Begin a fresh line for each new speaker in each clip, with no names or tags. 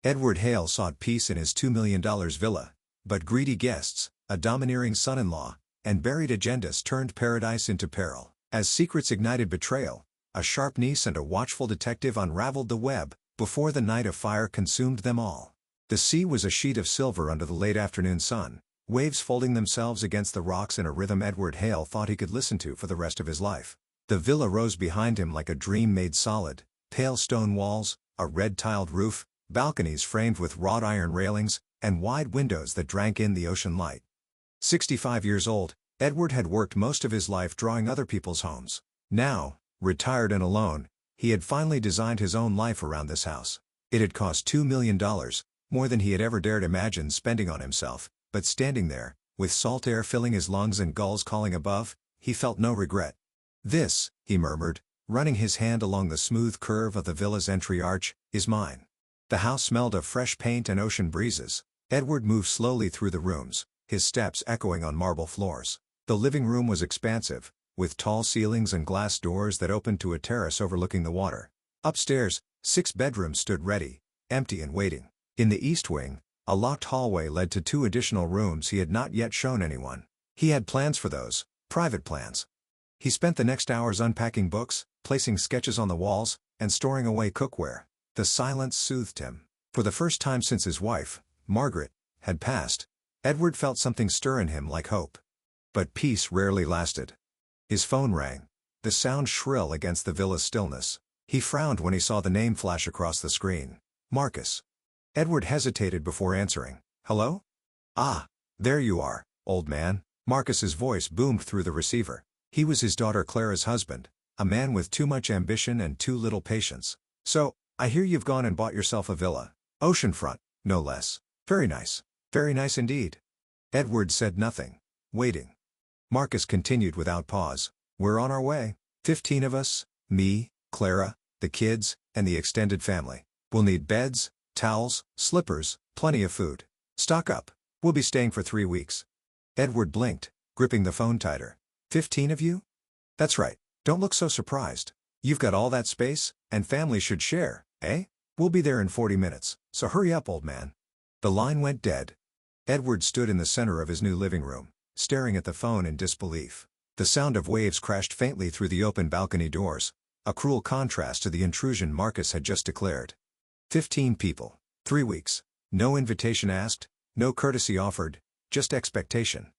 Edward Hale sought peace in his $2 million villa, but greedy guests, a domineering son-in-law, and buried agendas turned paradise into peril. As secrets ignited betrayal, a sharp niece and a watchful detective unraveled the web, before the night of fire consumed them all. The sea was a sheet of silver under the late afternoon sun, waves folding themselves against the rocks in a rhythm Edward Hale thought he could listen to for the rest of his life. The villa rose behind him like a dream made solid, pale stone walls, a red-tiled roof, balconies framed with wrought iron railings, and wide windows that drank in the ocean light. 65 years old, Edward had worked most of his life drawing other people's homes. Now, retired and alone, he had finally designed his own life around this house. It had cost $2 million, more than he had ever dared imagine spending on himself, but standing there, with salt air filling his lungs and gulls calling above, he felt no regret. "This," he murmured, running his hand along the smooth curve of the villa's entry arch, "is mine." The house smelled of fresh paint and ocean breezes. Edward moved slowly through the rooms, his steps echoing on marble floors. The living room was expansive, with tall ceilings and glass doors that opened to a terrace overlooking the water. Upstairs, 6 bedrooms stood ready, empty and waiting. In the east wing, a locked hallway led to 2 additional rooms he had not yet shown anyone. He had plans for those, private plans. He spent the next hours unpacking books, placing sketches on the walls, and storing away cookware. The silence soothed him. For the first time since his wife, Margaret, had passed, Edward felt something stir in him like hope. But peace rarely lasted. His phone rang, the sound shrill against the villa's stillness. He frowned when he saw the name flash across the screen. Marcus. Edward hesitated before answering. "Hello?" "Ah, there you are, old man." Marcus's voice boomed through the receiver. He was his daughter Clara's husband, a man with too much ambition and too little patience. "So, I hear you've gone and bought yourself a villa. Oceanfront, no less. Very nice. Very nice indeed." Edward said nothing, waiting. Marcus continued without pause. "We're on our way. 15 of us, me, Clara, the kids, and the extended family. We'll need beds, towels, slippers, plenty of food. Stock up. We'll be staying for 3 weeks." Edward blinked, gripping the phone tighter. 15 of you? That's right. Don't look so surprised. You've got all that space, and family should share, eh? We'll be there in 40 minutes, so hurry up, old man." The line went dead. Edward stood in the center of his new living room, staring at the phone in disbelief. The sound of waves crashed faintly through the open balcony doors, a cruel contrast to the intrusion Marcus had just declared. 15 people, 3 weeks. No invitation asked, no courtesy offered, just expectation.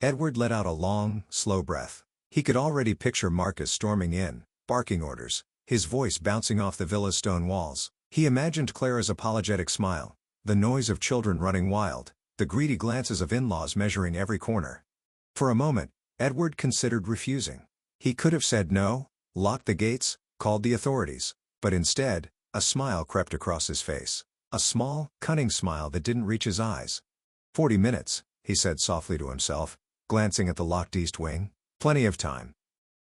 Edward let out a long, slow breath. He could already picture Marcus storming in, barking orders, his voice bouncing off the villa's stone walls. He imagined Clara's apologetic smile, the noise of children running wild, the greedy glances of in-laws measuring every corner. For a moment, Edward considered refusing. He could have said no, locked the gates, called the authorities, but instead, a smile crept across his face. A small, cunning smile that didn't reach his eyes. 40 minutes, he said softly to himself, glancing at the locked east wing. Plenty of time.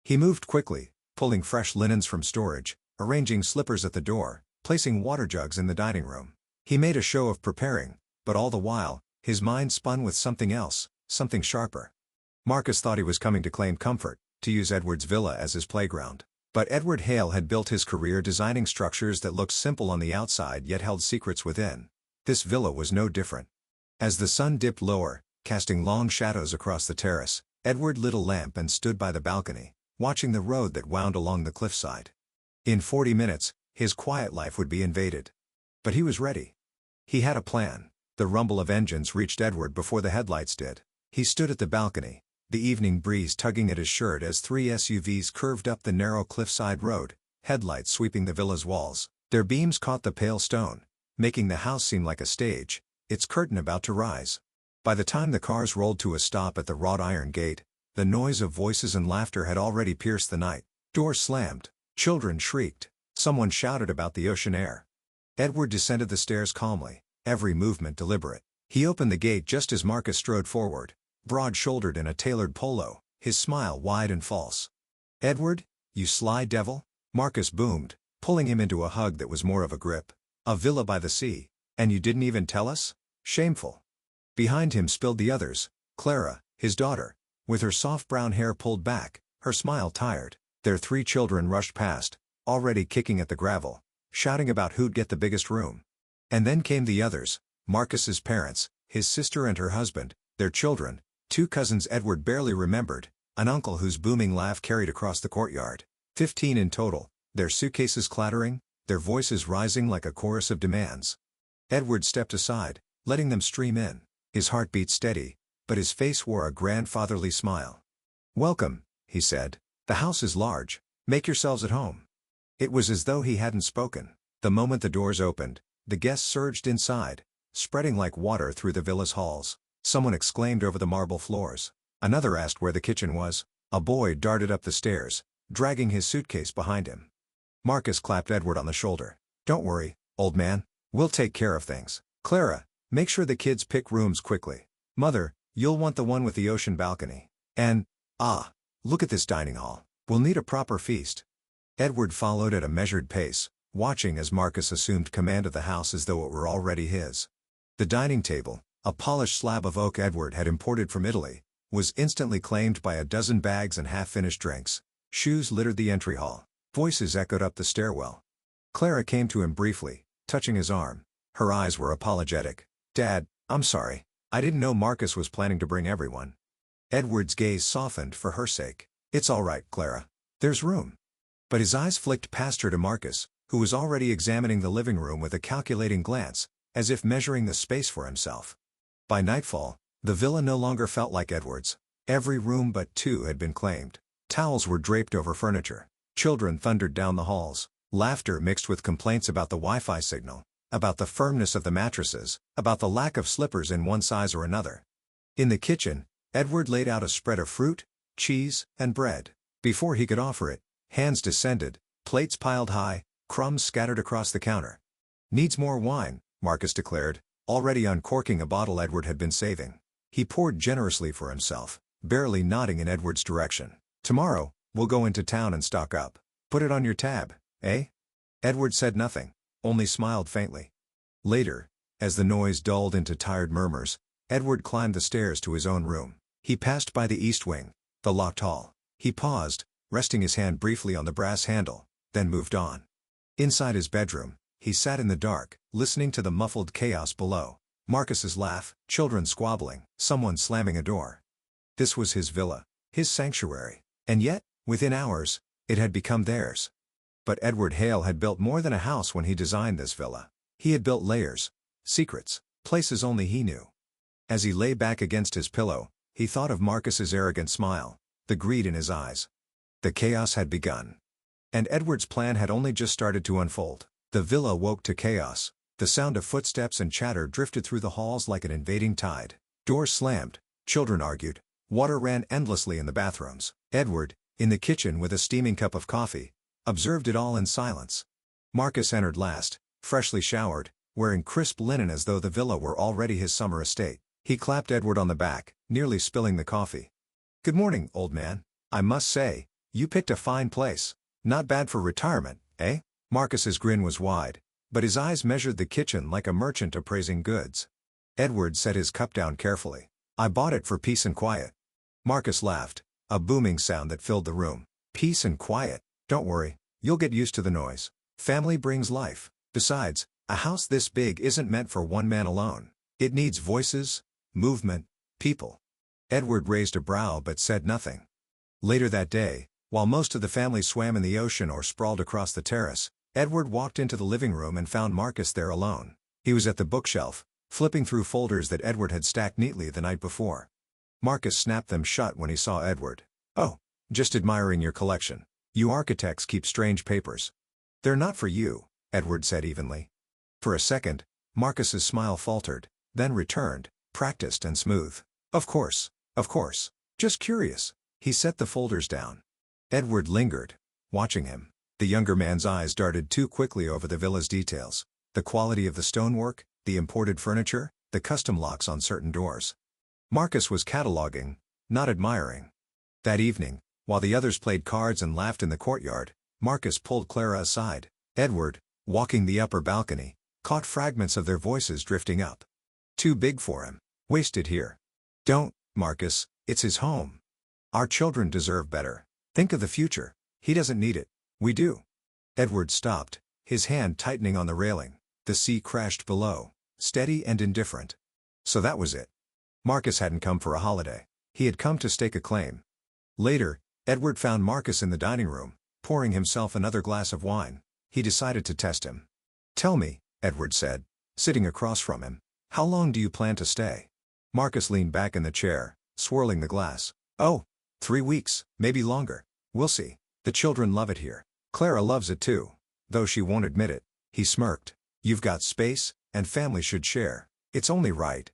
He moved quickly, pulling fresh linens from storage, arranging slippers at the door, placing water jugs in the dining room. He made a show of preparing, but all the while, his mind spun with something else, something sharper. Marcus thought he was coming to claim comfort, to use Edward's villa as his playground. But Edward Hale had built his career designing structures that looked simple on the outside yet held secrets within. This villa was no different. As the sun dipped lower, casting long shadows across the terrace, Edward lit a lamp and stood by the balcony, watching the road that wound along the cliffside. In 40 minutes, his quiet life would be invaded. But he was ready. He had a plan. The rumble of engines reached Edward before the headlights did. He stood at the balcony, the evening breeze tugging at his shirt as 3 SUVs curved up the narrow cliffside road, headlights sweeping the villa's walls. Their beams caught the pale stone, making the house seem like a stage, its curtain about to rise. By the time the cars rolled to a stop at the wrought iron gate, the noise of voices and laughter had already pierced the night. Doors slammed, children shrieked, someone shouted about the ocean air. Edward descended the stairs calmly, every movement deliberate. He opened the gate just as Marcus strode forward, broad-shouldered in a tailored polo, his smile wide and false. "Edward, you sly devil," Marcus boomed, pulling him into a hug that was more of a grip. "A villa by the sea, and you didn't even tell us? Shameful." Behind him spilled the others, Clara, his daughter, with her soft brown hair pulled back, her smile tired. Their 3 children rushed past, already kicking at the gravel, shouting about who'd get the biggest room. And then came the others, Marcus's parents, his sister and her husband, their children, two cousins Edward barely remembered, an uncle whose booming laugh carried across the courtyard. 15 in total, their suitcases clattering, their voices rising like a chorus of demands. Edward stepped aside, letting them stream in. His heart beat steady, but his face wore a grandfatherly smile. "Welcome," he said. "The house is large. Make yourselves at home." It was as though he hadn't spoken. The moment the doors opened, the guests surged inside, spreading like water through the villa's halls. Someone exclaimed over the marble floors. Another asked where the kitchen was. A boy darted up the stairs, dragging his suitcase behind him. Marcus clapped Edward on the shoulder. "Don't worry, old man. We'll take care of things. Clara, make sure the kids pick rooms quickly. Mother, you'll want the one with the ocean balcony. And, look at this dining hall. We'll need a proper feast." Edward followed at a measured pace, watching as Marcus assumed command of the house as though it were already his. The dining table, a polished slab of oak Edward had imported from Italy, was instantly claimed by a dozen bags and half-finished drinks. Shoes littered the entry hall. Voices echoed up the stairwell. Clara came to him briefly, touching his arm. Her eyes were apologetic. "Dad, I'm sorry. I didn't know Marcus was planning to bring everyone." Edward's gaze softened for her sake. "It's all right, Clara. There's room." But his eyes flicked past her to Marcus, who was already examining the living room with a calculating glance, as if measuring the space for himself. By nightfall, the villa no longer felt like Edward's. Every room but two had been claimed. Towels were draped over furniture. Children thundered down the halls, laughter mixed with complaints about the Wi-Fi signal, about the firmness of the mattresses, about the lack of slippers in one size or another. In the kitchen, Edward laid out a spread of fruit, cheese, and bread. Before he could offer it, hands descended, plates piled high, crumbs scattered across the counter. "Needs more wine," Marcus declared, already uncorking a bottle Edward had been saving. He poured generously for himself, barely nodding in Edward's direction. "Tomorrow, we'll go into town and stock up. Put it on your tab, eh?" Edward said nothing, only smiled faintly. Later, as the noise dulled into tired murmurs, Edward climbed the stairs to his own room. He passed by the east wing, the locked hall. He paused, resting his hand briefly on the brass handle, then moved on. Inside his bedroom, he sat in the dark, listening to the muffled chaos below. Marcus's laugh, children squabbling, someone slamming a door. This was his villa, his sanctuary, and yet, within hours, it had become theirs. But Edward Hale had built more than a house when he designed this villa. He had built layers, secrets, places only he knew. As he lay back against his pillow, he thought of Marcus's arrogant smile, the greed in his eyes. The chaos had begun. And Edward's plan had only just started to unfold. The villa woke to chaos. The sound of footsteps and chatter drifted through the halls like an invading tide. Doors slammed, children argued, water ran endlessly in the bathrooms. Edward, in the kitchen with a steaming cup of coffee, observed it all in silence. Marcus entered last, freshly showered, wearing crisp linen as though the villa were already his summer estate. He clapped Edward on the back, nearly spilling the coffee. "Good morning, old man. I must say, you picked a fine place. Not bad for retirement, eh?" Marcus's grin was wide, but his eyes measured the kitchen like a merchant appraising goods. Edward set his cup down carefully. "I bought it for peace and quiet." Marcus laughed, a booming sound that filled the room. "Peace and quiet? Don't worry, you'll get used to the noise. Family brings life. Besides, a house this big isn't meant for one man alone. It needs voices, movement, people." Edward raised a brow but said nothing. Later that day, while most of the family swam in the ocean or sprawled across the terrace, Edward walked into the living room and found Marcus there alone. He was at the bookshelf, flipping through folders that Edward had stacked neatly the night before. Marcus snapped them shut when he saw Edward. "Oh, just admiring your collection. You architects keep strange papers." "They're not for you," Edward said evenly. For a second, Marcus's smile faltered, then returned, practiced and smooth. Of course. Just curious." He set the folders down. Edward lingered, watching him. The younger man's eyes darted too quickly over the villa's details. The quality of the stonework, the imported furniture, the custom locks on certain doors. Marcus was cataloging, not admiring. That evening, while the others played cards and laughed in the courtyard, Marcus pulled Clara aside. Edward, walking the upper balcony, caught fragments of their voices drifting up. "Too big for him. Wasted here." "Don't, Marcus, it's his home. Our children deserve better. Think of the future. He doesn't need it. We do." Edward stopped, his hand tightening on the railing. The sea crashed below, steady and indifferent. So that was it. Marcus hadn't come for a holiday. He had come to stake a claim. Later, Edward found Marcus in the dining room, pouring himself another glass of wine. He decided to test him. "Tell me," Edward said, sitting across from him, "how long do you plan to stay?" Marcus leaned back in the chair, swirling the glass. "Oh, 3 weeks, maybe longer. We'll see. The children love it here. Clara loves it too, though she won't admit it." He smirked. "You've got space, and family should share. It's only right."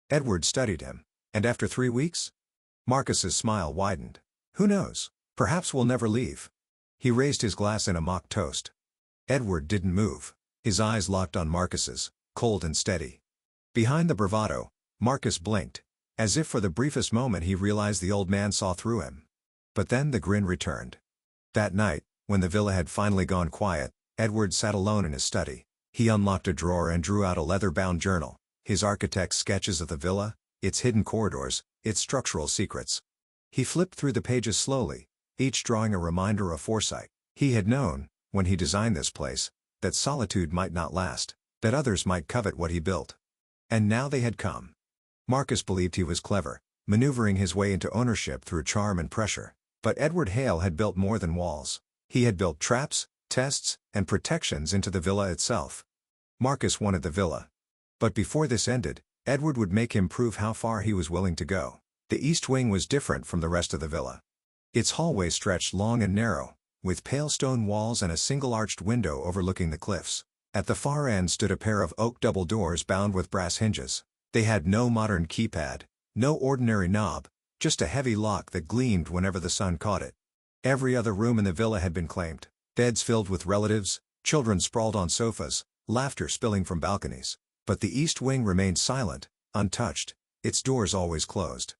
Edward studied him. "And after 3 weeks?" Marcus's smile widened. "Who knows? Perhaps we'll never leave." He raised his glass in a mock toast. Edward didn't move. His eyes locked on Marcus's, cold and steady. Behind the bravado, Marcus blinked, as if for the briefest moment he realized the old man saw through him. But then the grin returned. That night, when the villa had finally gone quiet, Edward sat alone in his study. He unlocked a drawer and drew out a leather-bound journal, his architect's sketches of the villa, its hidden corridors, its structural secrets. He flipped through the pages slowly, each drawing a reminder of foresight. He had known, when he designed this place, that solitude might not last, that others might covet what he built. And now they had come. Marcus believed he was clever, maneuvering his way into ownership through charm and pressure. But Edward Hale had built more than walls. He had built traps, tests, and protections into the villa itself. Marcus wanted the villa. But before this ended, Edward would make him prove how far he was willing to go. The east wing was different from the rest of the villa. Its hallway stretched long and narrow, with pale stone walls and a single arched window overlooking the cliffs. At the far end stood a pair of oak double doors bound with brass hinges. They had no modern keypad, no ordinary knob, just a heavy lock that gleamed whenever the sun caught it. Every other room in the villa had been claimed. Beds filled with relatives, children sprawled on sofas, laughter spilling from balconies. But the east wing remained silent, untouched, its doors always closed.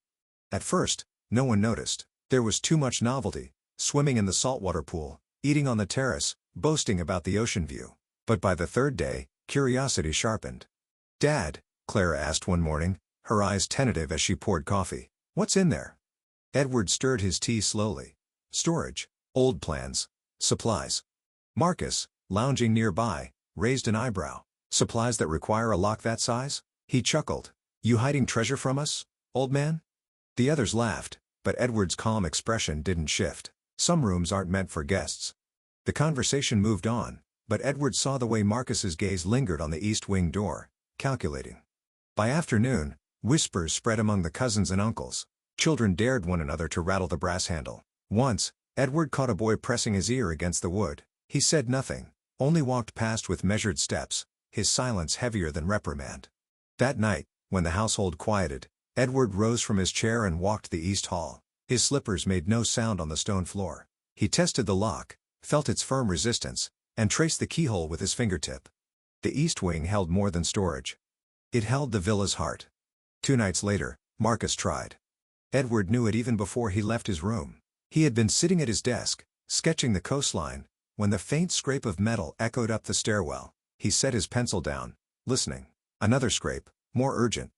At first, no one noticed. There was too much novelty, swimming in the saltwater pool, eating on the terrace, boasting about the ocean view. But by the third day, curiosity sharpened. "Dad," Clara asked one morning, her eyes tentative as she poured coffee, "what's in there?" Edward stirred his tea slowly. "Storage, old plans, supplies." Marcus, lounging nearby, raised an eyebrow. "Supplies that require a lock that size?" He chuckled. "You hiding treasure from us, old man?" The others laughed, but Edward's calm expression didn't shift. Some rooms aren't meant for guests. The conversation moved on, but Edward saw the way Marcus's gaze lingered on the east wing door, calculating. By afternoon, whispers spread among the cousins and uncles. Children dared one another to rattle the brass handle. Once, Edward caught a boy pressing his ear against the wood. He said nothing, only walked past with measured steps, his silence heavier than reprimand. That night, when the household quieted, Edward rose from his chair and walked the east hall. His slippers made no sound on the stone floor. He tested the lock, felt its firm resistance, and traced the keyhole with his fingertip. The east wing held more than storage. It held the villa's heart. 2 nights later, Marcus tried. Edward knew it even before he left his room. He had been sitting at his desk, sketching the coastline, when the faint scrape of metal echoed up the stairwell. He set his pencil down, listening. Another scrape, more urgent.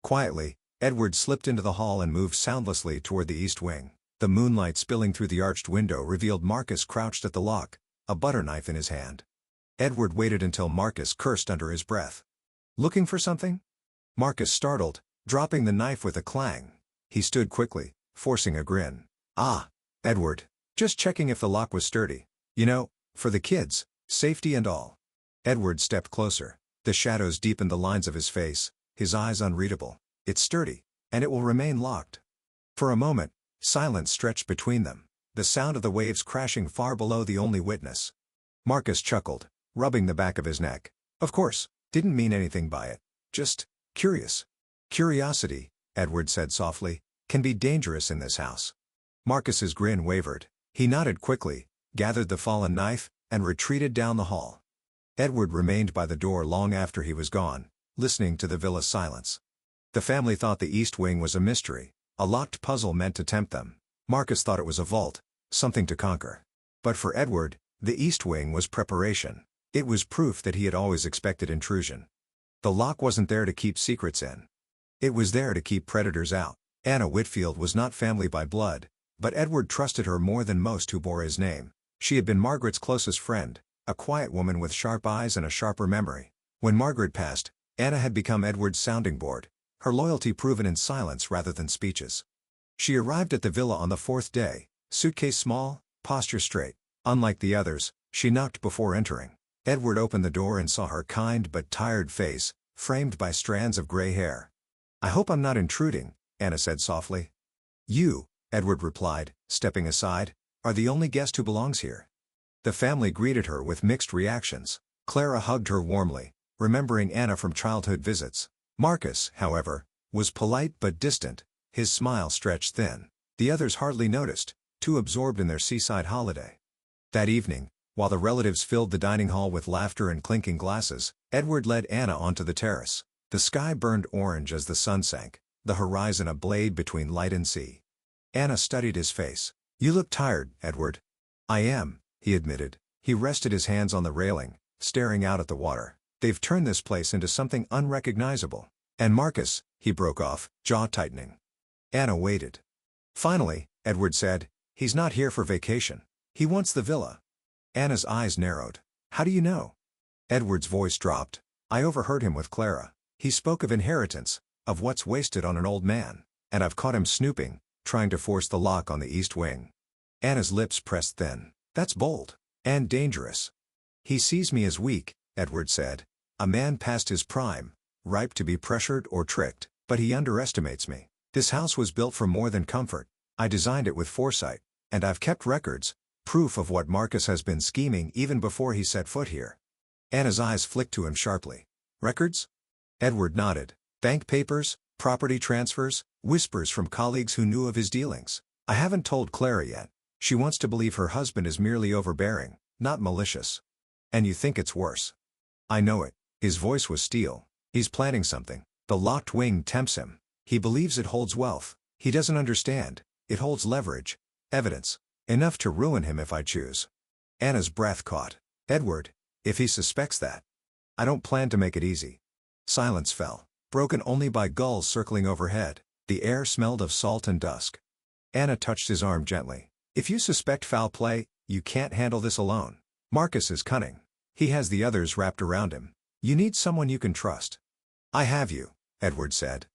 Quietly, Edward slipped into the hall and moved soundlessly toward the east wing. The moonlight spilling through the arched window revealed Marcus crouched at the lock, a butter knife in his hand. Edward waited until Marcus cursed under his breath. "Looking for something?" Marcus startled, dropping the knife with a clang. He stood quickly, forcing a grin. "Ah, Edward. Just checking if the lock was sturdy. You know, for the kids, safety and all." Edward stepped closer. The shadows deepened the lines of his face, his eyes unreadable. "It's sturdy, and it will remain locked." For a moment, silence stretched between them, the sound of the waves crashing far below the only witness. Marcus chuckled, rubbing the back of his neck. "Of course, didn't mean anything by it. Just curious." "Curiosity," Edward said softly, "can be dangerous in this house." Marcus's grin wavered. He nodded quickly, gathered the fallen knife, and retreated down the hall. Edward remained by the door long after he was gone, listening to the villa's silence. The family thought the east wing was a mystery, a locked puzzle meant to tempt them. Marcus thought it was a vault, something to conquer. But for Edward, the east wing was preparation. It was proof that he had always expected intrusion. The lock wasn't there to keep secrets in. It was there to keep predators out. Anna Whitfield was not family by blood, but Edward trusted her more than most who bore his name. She had been Margaret's closest friend, a quiet woman with sharp eyes and a sharper memory. When Margaret passed, Anna had become Edward's sounding board, her loyalty proven in silence rather than speeches. She arrived at the villa on the 4th day, suitcase small, posture straight. Unlike the others, she knocked before entering. Edward opened the door and saw her kind but tired face, framed by strands of gray hair. "I hope I'm not intruding," Anna said softly. "You," Edward replied, stepping aside, "are the only guest who belongs here." The family greeted her with mixed reactions. Clara hugged her warmly, remembering Anna from childhood visits. Marcus, however, was polite but distant, his smile stretched thin. The others hardly noticed, too absorbed in their seaside holiday. That evening, while the relatives filled the dining hall with laughter and clinking glasses, Edward led Anna onto the terrace. The sky burned orange as the sun sank, the horizon a blade between light and sea. Anna studied his face. "You look tired, Edward." "I am," he admitted. He rested his hands on the railing, staring out at the water. "They've turned this place into something unrecognizable." "And Marcus," he broke off, jaw tightening. Anna waited. Finally, Edward said, "He's not here for vacation. He wants the villa." Anna's eyes narrowed. "How do you know?" Edward's voice dropped. "I overheard him with Clara. He spoke of inheritance, of what's wasted on an old man, and I've caught him snooping, trying to force the lock on the east wing." Anna's lips pressed thin. "That's bold. And dangerous." "He sees me as weak," Edward said. "A man past his prime, ripe to be pressured or tricked, but he underestimates me. This house was built for more than comfort. I designed it with foresight, and I've kept records, proof of what Marcus has been scheming even before he set foot here." Anna's eyes flicked to him sharply. "Records?" Edward nodded. "Bank papers, property transfers, whispers from colleagues who knew of his dealings. I haven't told Clara yet. She wants to believe her husband is merely overbearing, not malicious." "And you think it's worse?" "I know it." His voice was steel. "He's planning something. The locked wing tempts him. He believes it holds wealth. He doesn't understand. It holds leverage. Evidence. Enough to ruin him if I choose." Anna's breath caught. "Edward, if he suspects that." "I don't plan to make it easy." Silence fell, broken only by gulls circling overhead. The air smelled of salt and dusk. Anna touched his arm gently. "If you suspect foul play, you can't handle this alone. Marcus is cunning. He has the others wrapped around him. You need someone you can trust." "I have you," Edward said.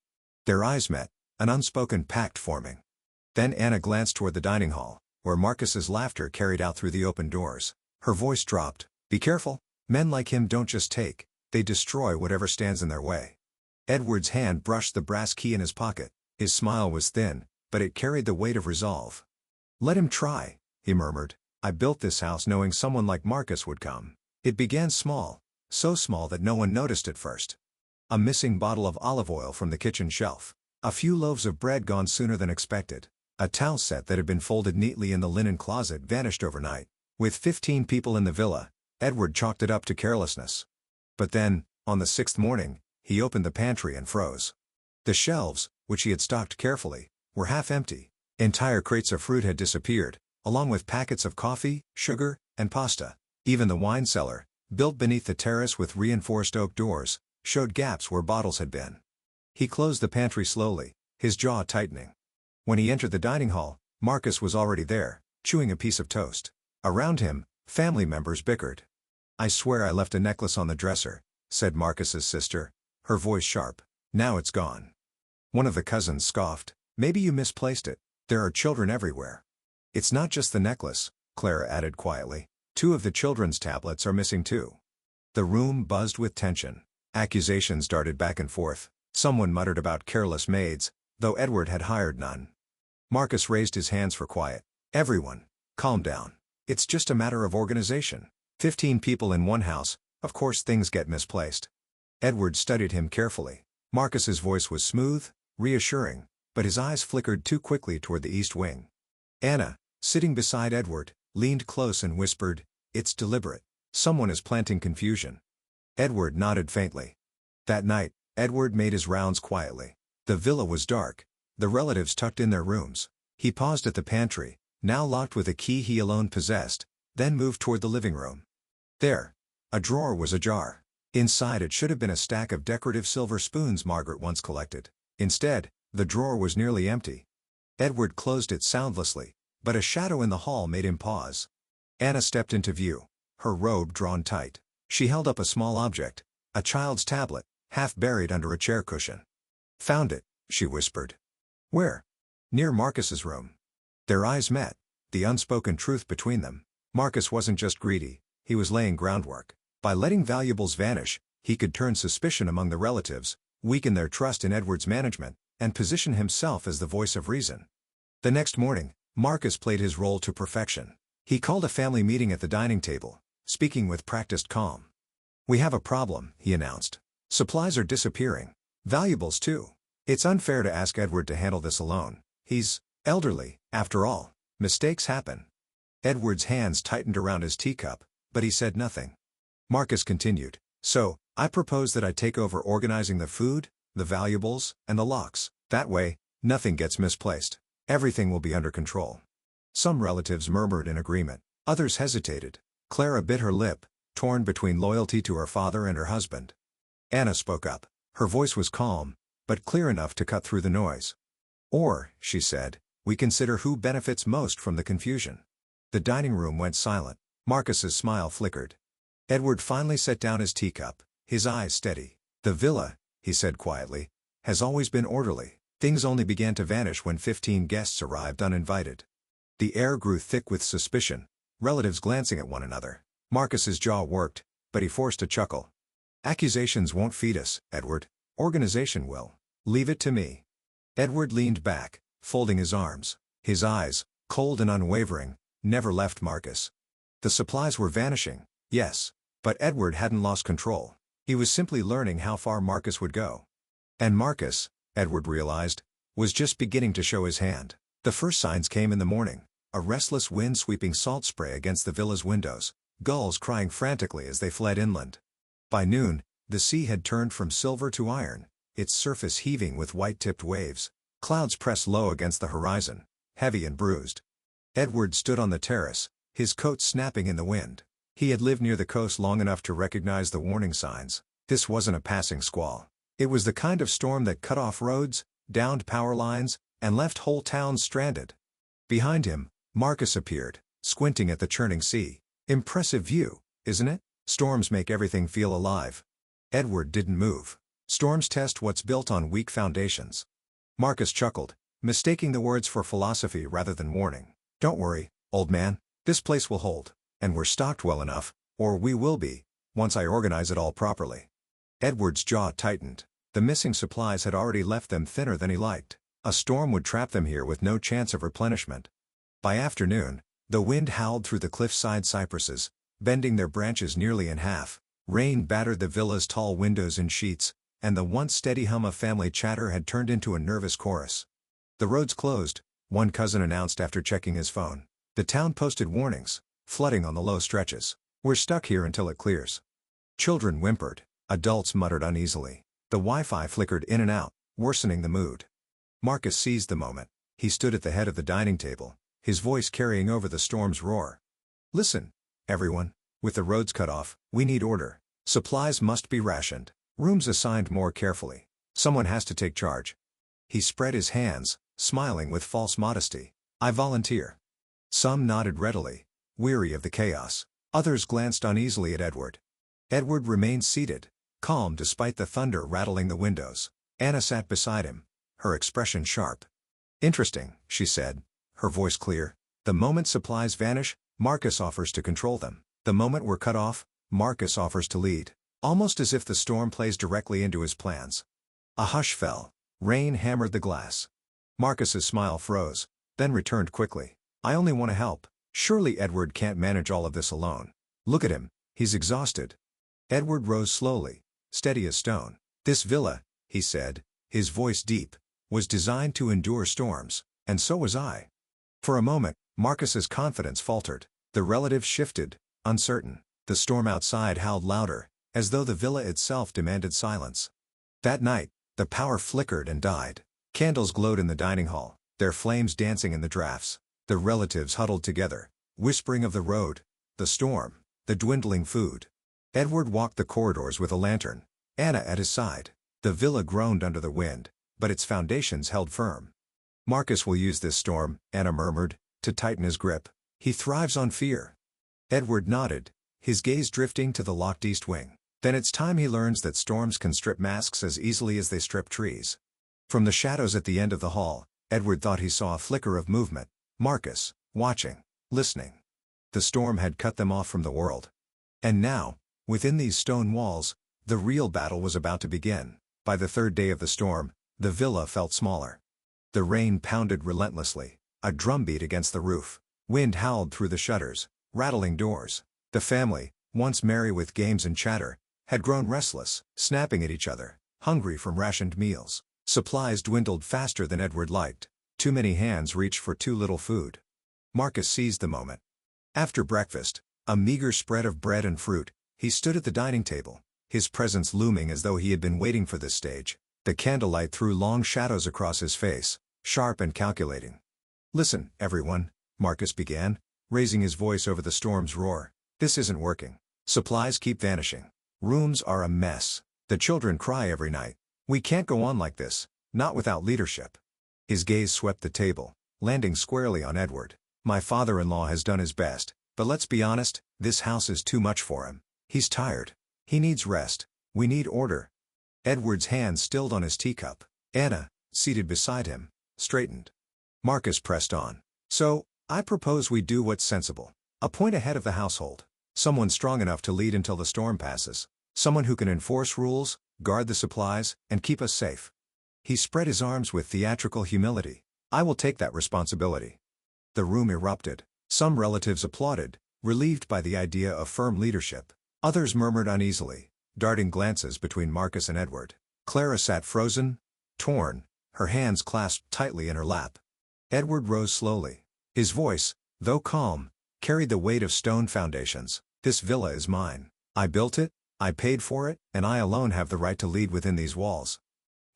Their eyes met, an unspoken pact forming. Then Anna glanced toward the dining hall, where Marcus's laughter carried out through the open doors. Her voice dropped. "Be careful. Men like him don't just take, they destroy whatever stands in their way." Edward's hand brushed the brass key in his pocket. His smile was thin, but it carried the weight of resolve. "Let him try," he murmured. "I built this house knowing someone like Marcus would come. It began small, so small that no one noticed at first. A missing bottle of olive oil from the kitchen shelf. A few loaves of bread gone sooner than expected. A towel set that had been folded neatly in the linen closet vanished overnight. With 15 people in the villa, Edward chalked it up to carelessness. But then, on the 6th morning, he opened the pantry and froze. The shelves, which he had stocked carefully, were half empty. Entire crates of fruit had disappeared, along with packets of coffee, sugar, and pasta. Even the wine cellar, built beneath the terrace with reinforced oak doors, showed gaps where bottles had been. He closed the pantry slowly, his jaw tightening. When he entered the dining hall, Marcus was already there, chewing a piece of toast. Around him, family members bickered. "I swear I left a necklace on the dresser," said Marcus's sister, her voice sharp. "Now it's gone." One of the cousins scoffed. "Maybe you misplaced it. There are children everywhere." "It's not just the necklace," Clara added quietly. "2 of the children's tablets are missing too." The room buzzed with tension. Accusations darted back and forth. Someone muttered about careless maids, though Edward had hired none. Marcus raised his hands for quiet. "Everyone, calm down. It's just a matter of organization. 15 people in one house, of course things get misplaced." Edward studied him carefully. Marcus's voice was smooth, reassuring, but his eyes flickered too quickly toward the east wing. Anna, sitting beside Edward, leaned close and whispered, "It's deliberate. Someone is planting confusion." Edward nodded faintly. That night, Edward made his rounds quietly. The villa was dark, the relatives tucked in their rooms. He paused at the pantry, now locked with a key he alone possessed, then moved toward the living room. There, a drawer was ajar. Inside it should have been a stack of decorative silver spoons Margaret once collected. Instead, the drawer was nearly empty. Edward closed it soundlessly, but a shadow in the hall made him pause. Anna stepped into view, her robe drawn tight. She held up a small object, A child's tablet, half buried under a chair cushion. "Found it," she whispered. "Where?" "Near Marcus's room." Their eyes met, the unspoken truth between them. Marcus wasn't just greedy, he was laying groundwork. By letting valuables vanish, he could turn suspicion among the relatives, weaken their trust in Edward's management, and position himself as the voice of reason. The next morning, Marcus played his role to perfection. He called a family meeting at the dining table, speaking with practiced calm. "We have a problem," he announced. "Supplies are disappearing. Valuables too. It's unfair to ask Edward to handle this alone. He's elderly, after all. Mistakes happen." Edward's hands tightened around his teacup, but he said nothing. Marcus continued, "So, I propose that I take over organizing the food, the valuables, and the locks. That way, nothing gets misplaced. Everything will be under control." Some relatives murmured in agreement. Others hesitated. Clara bit her lip, torn between loyalty to her father and her husband. Anna spoke up. Her voice was calm, but clear enough to cut through the noise. "Or," she said, "we consider who benefits most from the confusion." The dining room went silent. Marcus's smile flickered. Edward finally set down his teacup, his eyes steady. "The villa," he said quietly, "has always been orderly. Things only began to vanish when 15 guests arrived uninvited." The air grew thick with suspicion, relatives glancing at one another. Marcus's jaw worked, but he forced a chuckle. "Accusations won't feed us, Edward. Organization will. Leave it to me." Edward leaned back, folding his arms. His eyes, cold and unwavering, never left Marcus. The supplies were vanishing, yes, but Edward hadn't lost control. He was simply learning how far Marcus would go. And Marcus, Edward realized, was just beginning to show his hand. The first signs came in the morning. A restless wind sweeping salt spray against the villa's windows, gulls crying frantically as they fled inland. By noon, the sea had turned from silver to iron, its surface heaving with white-tipped waves. Clouds pressed low against the horizon, heavy and bruised. Edward stood on the terrace, his coat snapping in the wind. He had lived near the coast long enough to recognize the warning signs. This wasn't a passing squall. It was the kind of storm that cut off roads, downed power lines, and left whole towns stranded. Behind him, Marcus appeared, squinting at the churning sea. "Impressive view, isn't it? Storms make everything feel alive." Edward didn't move. Storms test what's built on weak foundations. Marcus chuckled, mistaking the words for philosophy rather than warning. "Don't worry, old man. This place will hold. And we're stocked well enough, or we will be, once I organize it all properly." Edward's jaw tightened. The missing supplies had already left them thinner than he liked. A storm would trap them here with no chance of replenishment. By afternoon, the wind howled through the cliffside cypresses, bending their branches nearly in half. Rain battered the villa's tall windows in sheets, and the once steady hum of family chatter had turned into a nervous chorus. "The road's closed," one cousin announced after checking his phone. "The town posted warnings, flooding on the low stretches. We're stuck here until it clears." Children whimpered, adults muttered uneasily. The Wi-Fi flickered in and out, worsening the mood. Marcus seized the moment. He stood at the head of the dining table, his voice carrying over the storm's roar. "Listen, everyone, with the roads cut off, we need order. Supplies must be rationed, rooms assigned more carefully. Someone has to take charge." He spread his hands, smiling with false modesty. "I volunteer." Some nodded readily, weary of the chaos. Others glanced uneasily at Edward. Edward remained seated, calm despite the thunder rattling the windows. Anna sat beside him, her expression sharp. "Interesting," she said, her voice clear. "The moment supplies vanish, Marcus offers to control them. The moment we're cut off, Marcus offers to lead. Almost as if the storm plays directly into his plans." A hush fell. Rain hammered the glass. Marcus's smile froze, then returned quickly. "I only want to help. Surely Edward can't manage all of this alone. Look at him, he's exhausted." Edward rose slowly, steady as stone. "This villa," he said, his voice deep, "was designed to endure storms, and so was I." For a moment, Marcus's confidence faltered. The relatives shifted, uncertain. The storm outside howled louder, as though the villa itself demanded silence. That night, the power flickered and died. Candles glowed in the dining hall, their flames dancing in the drafts. The relatives huddled together, whispering of the road, the storm, the dwindling food. Edward walked the corridors with a lantern, Anna at his side. The villa groaned under the wind, but its foundations held firm. "Marcus will use this storm," Anna murmured, to tighten his grip. "He thrives on fear." Edward nodded, his gaze drifting to the locked east wing. Then it's time he learns that storms can strip masks as easily as they strip trees. From the shadows at the end of the hall, Edward thought he saw a flicker of movement. Marcus, watching, listening. The storm had cut them off from the world. And now, within these stone walls, the real battle was about to begin. By the third day of the storm, the villa felt smaller. The rain pounded relentlessly, a drumbeat against the roof. Wind howled through the shutters, rattling doors. The family, once merry with games and chatter, had grown restless, snapping at each other, hungry from rationed meals. Supplies dwindled faster than Edward liked. Too many hands reached for too little food. Marcus seized the moment. After breakfast, a meager spread of bread and fruit, he stood at the dining table, his presence looming as though he had been waiting for this stage. The candlelight threw long shadows across his face, sharp and calculating. "Listen, everyone," Marcus began, raising his voice over the storm's roar. "This isn't working. Supplies keep vanishing. Rooms are a mess. The children cry every night. We can't go on like this, not without leadership." His gaze swept the table, landing squarely on Edward. "My father-in-law has done his best, but let's be honest, this house is too much for him. He's tired. He needs rest. We need order." Edward's hand stilled on his teacup. Anna, seated beside him, straightened. Marcus pressed on. "So, I propose we do what's sensible. Appoint a head of the household. Someone strong enough to lead until the storm passes. Someone who can enforce rules, guard the supplies, and keep us safe." He spread his arms with theatrical humility. "I will take that responsibility." The room erupted. Some relatives applauded, relieved by the idea of firm leadership. Others murmured uneasily, darting glances between Marcus and Edward. Clara sat frozen, torn, her hands clasped tightly in her lap. Edward rose slowly. His voice, though calm, carried the weight of stone foundations. "This villa is mine. I built it, I paid for it, and I alone have the right to lead within these walls."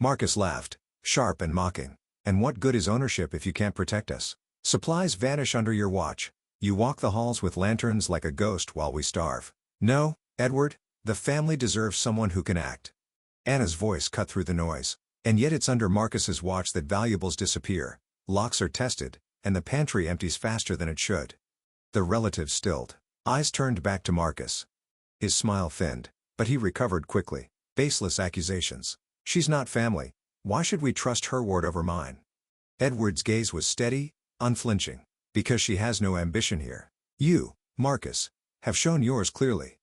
Marcus laughed, sharp and mocking. "And what good is ownership if you can't protect us? Supplies vanish under your watch. You walk the halls with lanterns like a ghost while we starve. No, Edward, the family deserves someone who can act." Anna's voice cut through the noise. "And yet it's under Marcus's watch that valuables disappear, locks are tested, and the pantry empties faster than it should." The relatives stilled. Eyes turned back to Marcus. His smile thinned, but he recovered quickly. "Baseless accusations. She's not family. Why should we trust her word over mine?" Edward's gaze was steady, unflinching. "Because she has no ambition here. You, Marcus, have shown yours clearly."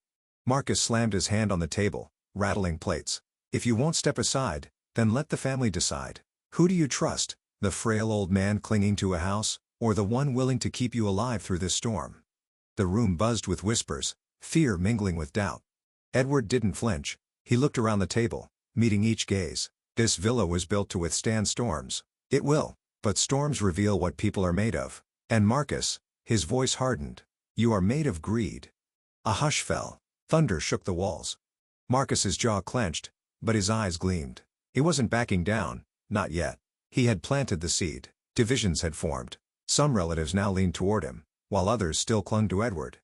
Marcus slammed his hand on the table, rattling plates. "If you won't step aside, then let the family decide. Who do you trust, the frail old man clinging to a house, or the one willing to keep you alive through this storm?" The room buzzed with whispers, fear mingling with doubt. Edward didn't flinch. He looked around the table, meeting each gaze. "This villa was built to withstand storms. It will, but storms reveal what people are made of. And Marcus," his voice hardened, "you are made of greed." A hush fell. Thunder shook the walls. Marcus's jaw clenched, but his eyes gleamed. He wasn't backing down, not yet. He had planted the seed. Divisions had formed. Some relatives now leaned toward him, while others still clung to Edward.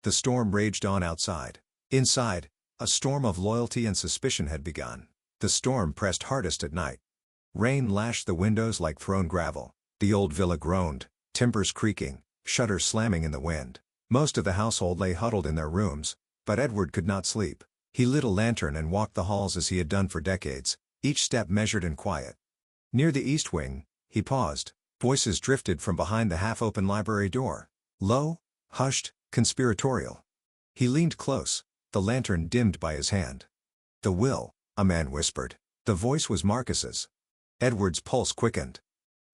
The storm raged on outside. Inside, a storm of loyalty and suspicion had begun. The storm pressed hardest at night. Rain lashed the windows like thrown gravel. The old villa groaned, timbers creaking, shutters slamming in the wind. Most of the household lay huddled in their rooms, but Edward could not sleep. He lit a lantern and walked the halls as he had done for decades, each step measured and quiet. Near the east wing, he paused. Voices drifted from behind the half-open library door. Low, hushed, conspiratorial. He leaned close, the lantern dimmed by his hand. "The will," a man whispered. The voice was Marcus's. Edward's pulse quickened.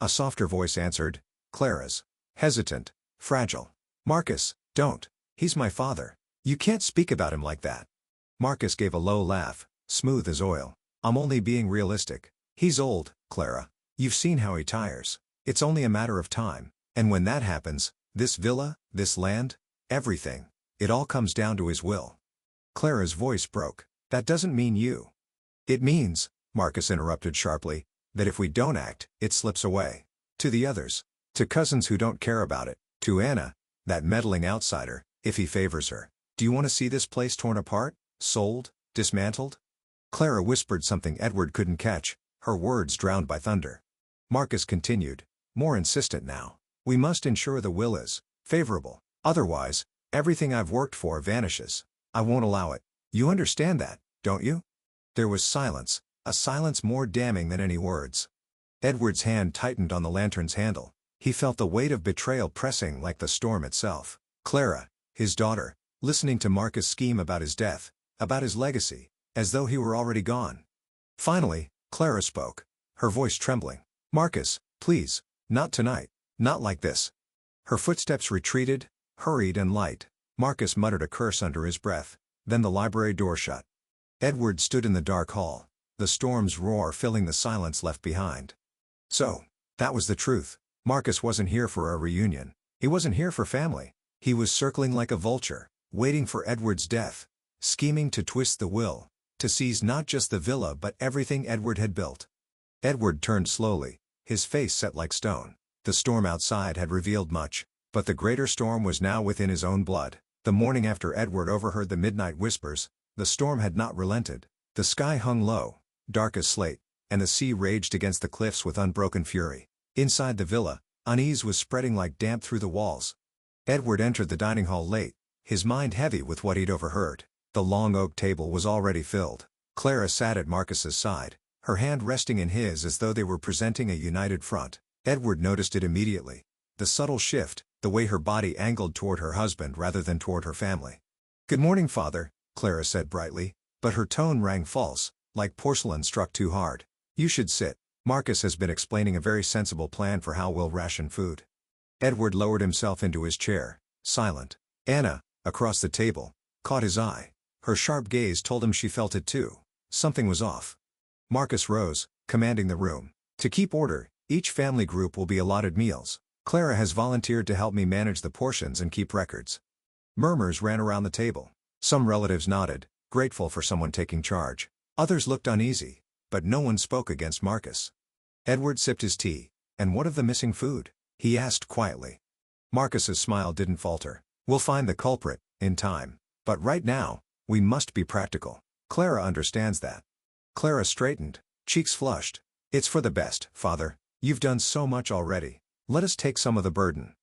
A softer voice answered, Clara's. Hesitant, fragile. "Marcus, don't. He's my father. You can't speak about him like that." Marcus gave a low laugh, smooth as oil. "I'm only being realistic. He's old, Clara. You've seen how he tires. It's only a matter of time. And when that happens, this villa, this land, everything, it all comes down to his will." Clara's voice broke. "That doesn't mean you." "It means," Marcus interrupted sharply, "that if we don't act, it slips away. To the others. To cousins who don't care about it. To Anna, that meddling outsider, if he favors her. Do you want to see this place torn apart, sold, dismantled?" Clara whispered something Edward couldn't catch, her words drowned by thunder. Marcus continued, more insistent now. "We must ensure the will is favorable. Otherwise, everything I've worked for vanishes. I won't allow it. You understand that, don't you? There was silence, a silence more damning than any words. Edward's hand tightened on the lantern's handle. He felt the weight of betrayal pressing like the storm itself. Clara, his daughter, listening to Marcus scheme about his death, about his legacy, as though he were already gone. Finally, Clara spoke, her voice trembling. "Marcus, please, not tonight, not like this." Her footsteps retreated, hurried and light. Marcus muttered a curse under his breath, then the library door shut. Edward stood in the dark hall, the storm's roar filling the silence left behind. So, that was the truth. Marcus wasn't here for a reunion. He wasn't here for family. He was circling like a vulture, waiting for Edward's death, scheming to twist the will, to seize not just the villa but everything Edward had built. Edward turned slowly, his face set like stone. The storm outside had revealed much, but the greater storm was now within his own blood. The morning after Edward overheard the midnight whispers, the storm had not relented. The sky hung low, dark as slate, and the sea raged against the cliffs with unbroken fury. Inside the villa, unease was spreading like damp through the walls. Edward entered the dining hall late, his mind heavy with what he'd overheard. The long oak table was already filled. Clara sat at Marcus's side, her hand resting in his as though they were presenting a united front. Edward noticed it immediately. The subtle shift, the way her body angled toward her husband rather than toward her family. "Good morning, father," Clara said brightly, but her tone rang false, like porcelain struck too hard. "You should sit. Marcus has been explaining a very sensible plan for how we'll ration food." Edward lowered himself into his chair, silent. Anna, across the table, caught his eye. Her sharp gaze told him she felt it too. Something was off. Marcus rose, commanding the room. "To keep order, each family group will be allotted meals. Clara has volunteered to help me manage the portions and keep records." Murmurs ran around the table. Some relatives nodded, grateful for someone taking charge. Others looked uneasy, but no one spoke against Marcus. Edward sipped his tea. "And what of the missing food?" he asked quietly. Marcus's smile didn't falter. "We'll find the culprit, in time. But right now, we must be practical. Clara understands that." Clara straightened, cheeks flushed. "It's for the best, father. You've done so much already. Let us take some of the burden."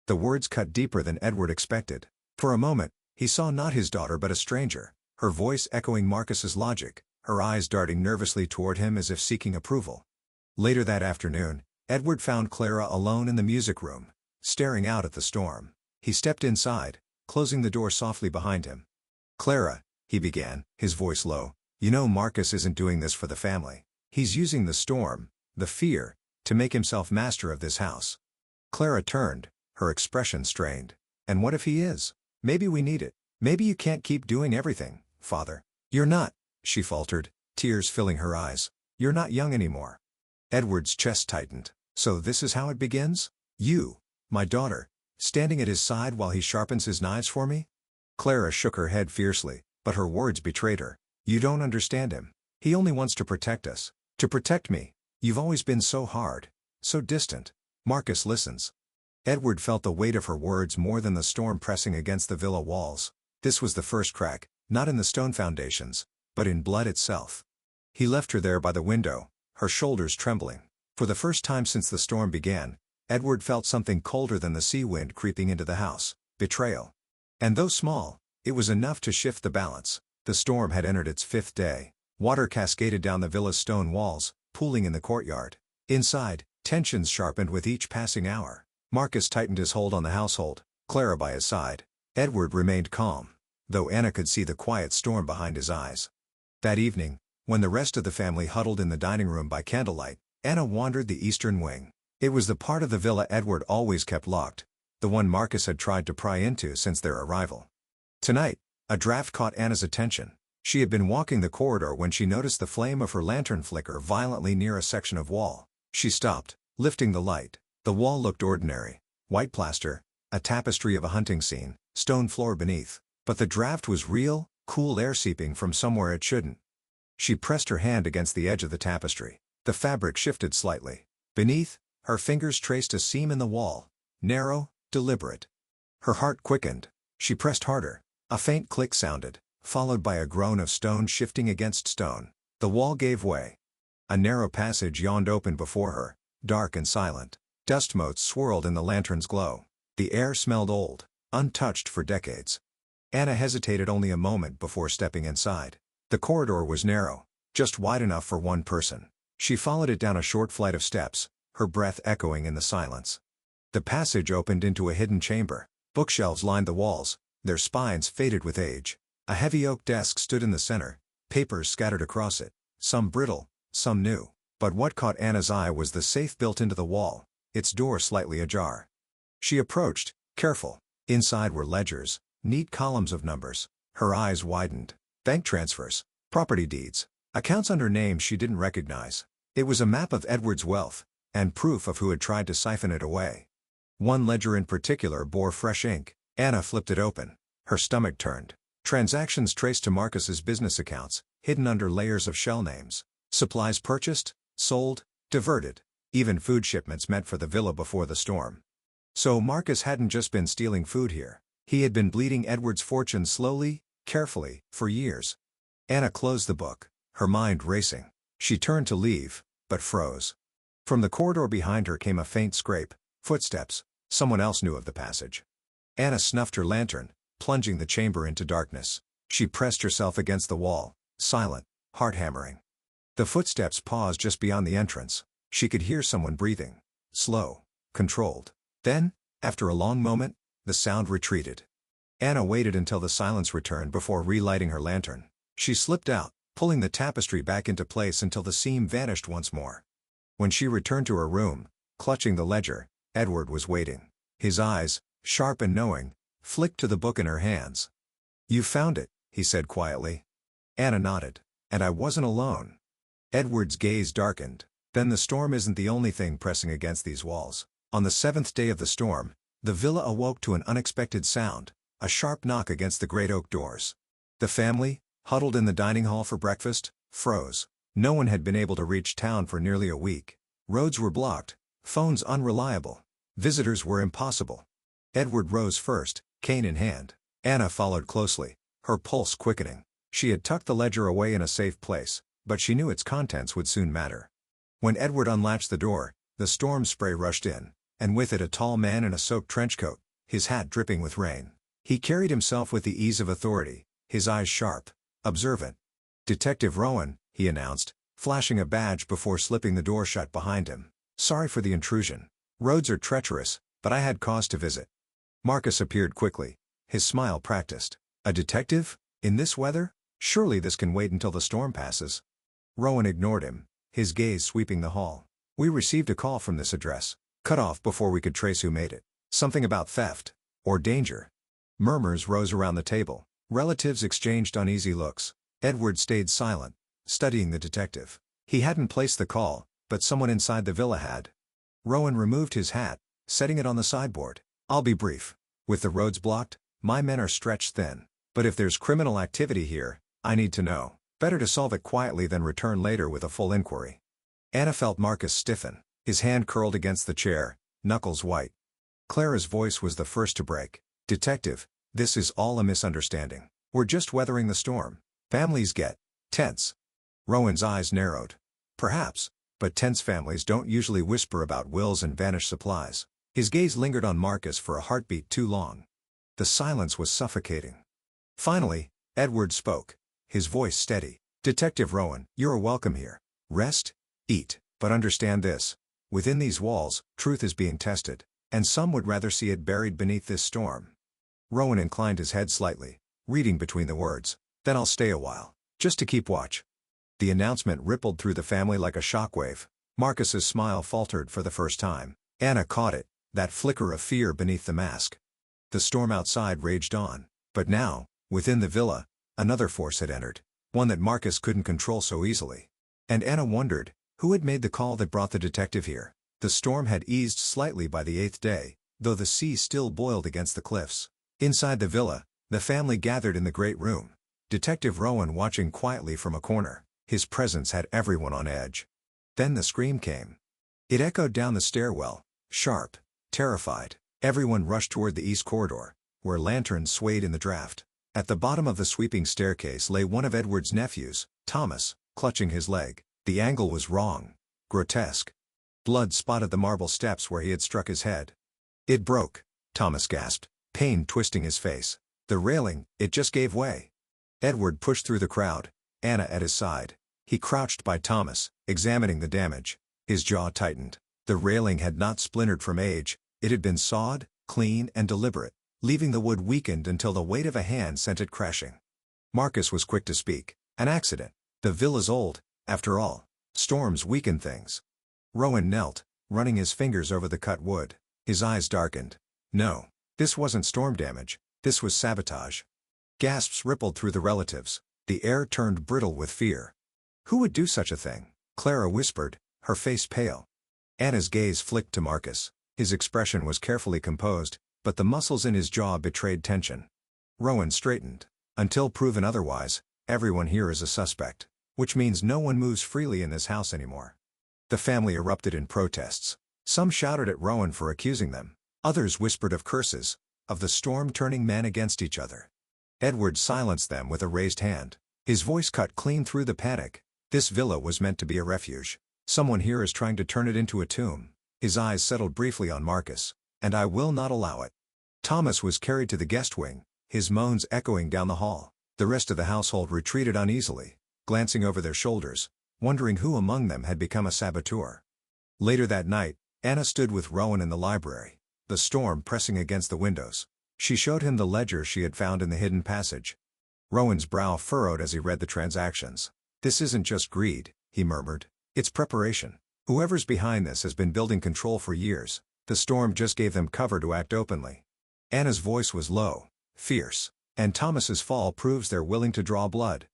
The words cut deeper than Edward expected. For a moment, he saw not his daughter but a stranger, her voice echoing Marcus's logic, her eyes darting nervously toward him as if seeking approval. Later that afternoon, Edward found Clara alone in the music room, staring out at the storm. He stepped inside, closing the door softly behind him. "Clara," he began, his voice low, "you know Marcus isn't doing this for the family. He's using the storm, the fear, to make himself master of this house." Clara turned, her expression strained. "And what if he is? Maybe we need it. Maybe you can't keep doing everything, father. You're not," she faltered, tears filling her eyes. "You're not young anymore." Edward's chest tightened. "So this is how it begins? You, my daughter, standing at his side while he sharpens his knives for me?" Clara shook her head fiercely, but her words betrayed her. "You don't understand him. He only wants to protect us. To protect me. You've always been so hard, so distant. Marcus listens." Edward felt the weight of her words more than the storm pressing against the villa walls. This was the first crack, not in the stone foundations, but in blood itself. He left her there by the window, her shoulders trembling. For the first time since the storm began, Edward felt something colder than the sea wind creeping into the house: betrayal. And though small, it was enough to shift the balance. The storm had entered its 5th day. Water cascaded down the villa's stone walls, pooling in the courtyard. Inside, tensions sharpened with each passing hour. Marcus tightened his hold on the household, Clara by his side. Edward remained calm, though Anna could see the quiet storm behind his eyes. That evening, when the rest of the family huddled in the dining room by candlelight, Anna wandered the eastern wing. It was the part of the villa Edward always kept locked, the one Marcus had tried to pry into since their arrival. Tonight, a draft caught Anna's attention. She had been walking the corridor when she noticed the flame of her lantern flicker violently near a section of wall. She stopped, lifting the light. The wall looked ordinary. White plaster, a tapestry of a hunting scene, stone floor beneath. But the draft was real, cool air seeping from somewhere it shouldn't. She pressed her hand against the edge of the tapestry. The fabric shifted slightly. Beneath, her fingers traced a seam in the wall. Narrow, deliberate. Her heart quickened. She pressed harder. A faint click sounded, followed by a groan of stone shifting against stone. The wall gave way. A narrow passage yawned open before her, dark and silent. Dust motes swirled in the lantern's glow. The air smelled old, untouched for decades. Anna hesitated only a moment before stepping inside. The corridor was narrow, just wide enough for one person. She followed it down a short flight of steps, her breath echoing in the silence. The passage opened into a hidden chamber. Bookshelves lined the walls, their spines faded with age. A heavy oak desk stood in the center, papers scattered across it, some brittle, some new. But what caught Anna's eye was the safe built into the wall, its door slightly ajar. She approached, careful. Inside were ledgers, neat columns of numbers. Her eyes widened. Bank transfers, property deeds, accounts under names she didn't recognize. It was a map of Edward's wealth, and proof of who had tried to siphon it away. One ledger in particular bore fresh ink. Anna flipped it open. Her stomach turned. Transactions traced to Marcus's business accounts, hidden under layers of shell names. Supplies purchased, sold, diverted. Even food shipments meant for the villa before the storm. So Marcus hadn't just been stealing food here. He had been bleeding Edward's fortune slowly, carefully, for years. Anna closed the book, her mind racing. She turned to leave, but froze. From the corridor behind her came a faint scrape, footsteps. Someone else knew of the passage. Anna snuffed her lantern, plunging the chamber into darkness. She pressed herself against the wall, silent, heart hammering. The footsteps paused just beyond the entrance. She could hear someone breathing. Slow, controlled. Then, after a long moment, the sound retreated. Anna waited until the silence returned before relighting her lantern. She slipped out, pulling the tapestry back into place until the seam vanished once more. When she returned to her room, clutching the ledger, Edward was waiting. His eyes, sharp and knowing, flicked to the book in her hands. "You found it," he said quietly. Anna nodded. "And I wasn't alone." Edward's gaze darkened. "Then the storm isn't the only thing pressing against these walls." On the 7th day of the storm, the villa awoke to an unexpected sound, a sharp knock against the great oak doors. The family, huddled in the dining hall for breakfast, froze. No one had been able to reach town for nearly a week. Roads were blocked, phones unreliable. Visitors were impossible. Edward rose first, cane in hand. Anna followed closely, her pulse quickening. She had tucked the ledger away in a safe place, but she knew its contents would soon matter. When Edward unlatched the door, the storm spray rushed in, and with it a tall man in a soaked trenchcoat, his hat dripping with rain. He carried himself with the ease of authority, his eyes sharp, observant. "Detective Rowan," he announced, flashing a badge before slipping the door shut behind him. "Sorry for the intrusion. Roads are treacherous, but I had cause to visit." Marcus appeared quickly, his smile practiced. "A detective? In this weather? Surely this can wait until the storm passes." Rowan ignored him, his gaze sweeping the hall. "We received a call from this address, cut off before we could trace who made it. Something about theft, or danger." Murmurs rose around the table. Relatives exchanged uneasy looks. Edward stayed silent, studying the detective. He hadn't placed the call, but someone inside the villa had. Rowan removed his hat, setting it on the sideboard. "I'll be brief. With the roads blocked, my men are stretched thin. But if there's criminal activity here, I need to know. Better to solve it quietly than return later with a full inquiry." Anna felt Marcus stiffen, his hand curled against the chair, knuckles white. Clara's voice was the first to break. "Detective, this is all a misunderstanding. We're just weathering the storm. Families get tense." Rowan's eyes narrowed. "Perhaps, but tense families don't usually whisper about wills and vanished supplies." His gaze lingered on Marcus for a heartbeat too long. The silence was suffocating. Finally, Edward spoke, his voice steady. "Detective Rowan, you're welcome here. Rest, eat, but understand this. Within these walls, truth is being tested, and some would rather see it buried beneath this storm." Rowan inclined his head slightly, reading between the words. "Then I'll stay a while, just to keep watch." The announcement rippled through the family like a shockwave. Marcus's smile faltered for the first time. Anna caught it, that flicker of fear beneath the mask. The storm outside raged on, but now, within the villa, another force had entered, one that Marcus couldn't control so easily. And Anna wondered, who had made the call that brought the detective here? The storm had eased slightly by the 8th day, though the sea still boiled against the cliffs. Inside the villa, the family gathered in the great room. Detective Rowan watching quietly from a corner. His presence had everyone on edge. Then the scream came. It echoed down the stairwell, sharp, terrified. Everyone rushed toward the east corridor, where lanterns swayed in the draft. At the bottom of the sweeping staircase lay one of Edward's nephews, Thomas, clutching his leg. The angle was wrong, grotesque. Blood spotted the marble steps where he had struck his head. "It broke," Thomas gasped, pain twisting his face. The railing, it just gave way. Edward pushed through the crowd, Anna at his side. He crouched by Thomas, examining the damage. His jaw tightened. The railing had not splintered from age, it had been sawed, clean and deliberate, leaving the wood weakened until the weight of a hand sent it crashing. Marcus was quick to speak. An accident. The villa's old, after all. Storms weaken things. Rowan knelt, running his fingers over the cut wood. His eyes darkened. No. This wasn't storm damage, this was sabotage. Gasps rippled through the relatives. The air turned brittle with fear. Who would do such a thing? Clara whispered, her face pale. Anna's gaze flicked to Marcus. His expression was carefully composed, but the muscles in his jaw betrayed tension. Rowan straightened. Until proven otherwise, everyone here is a suspect. Which means no one moves freely in this house anymore. The family erupted in protests. Some shouted at Rowan for accusing them. Others whispered of curses, of the storm turning men against each other. Edward silenced them with a raised hand. His voice cut clean through the panic. This villa was meant to be a refuge. Someone here is trying to turn it into a tomb. His eyes settled briefly on Marcus. And I will not allow it. Thomas was carried to the guest wing, his moans echoing down the hall. The rest of the household retreated uneasily, glancing over their shoulders, wondering who among them had become a saboteur. Later that night, Anna stood with Rowan in the library, the storm pressing against the windows. She showed him the ledger she had found in the hidden passage. Rowan's brow furrowed as he read the transactions. This isn't just greed, he murmured. It's preparation. Whoever's behind this has been building control for years. The storm just gave them cover to act openly. Anna's voice was low, fierce, and Thomas's fall proves they're willing to draw blood.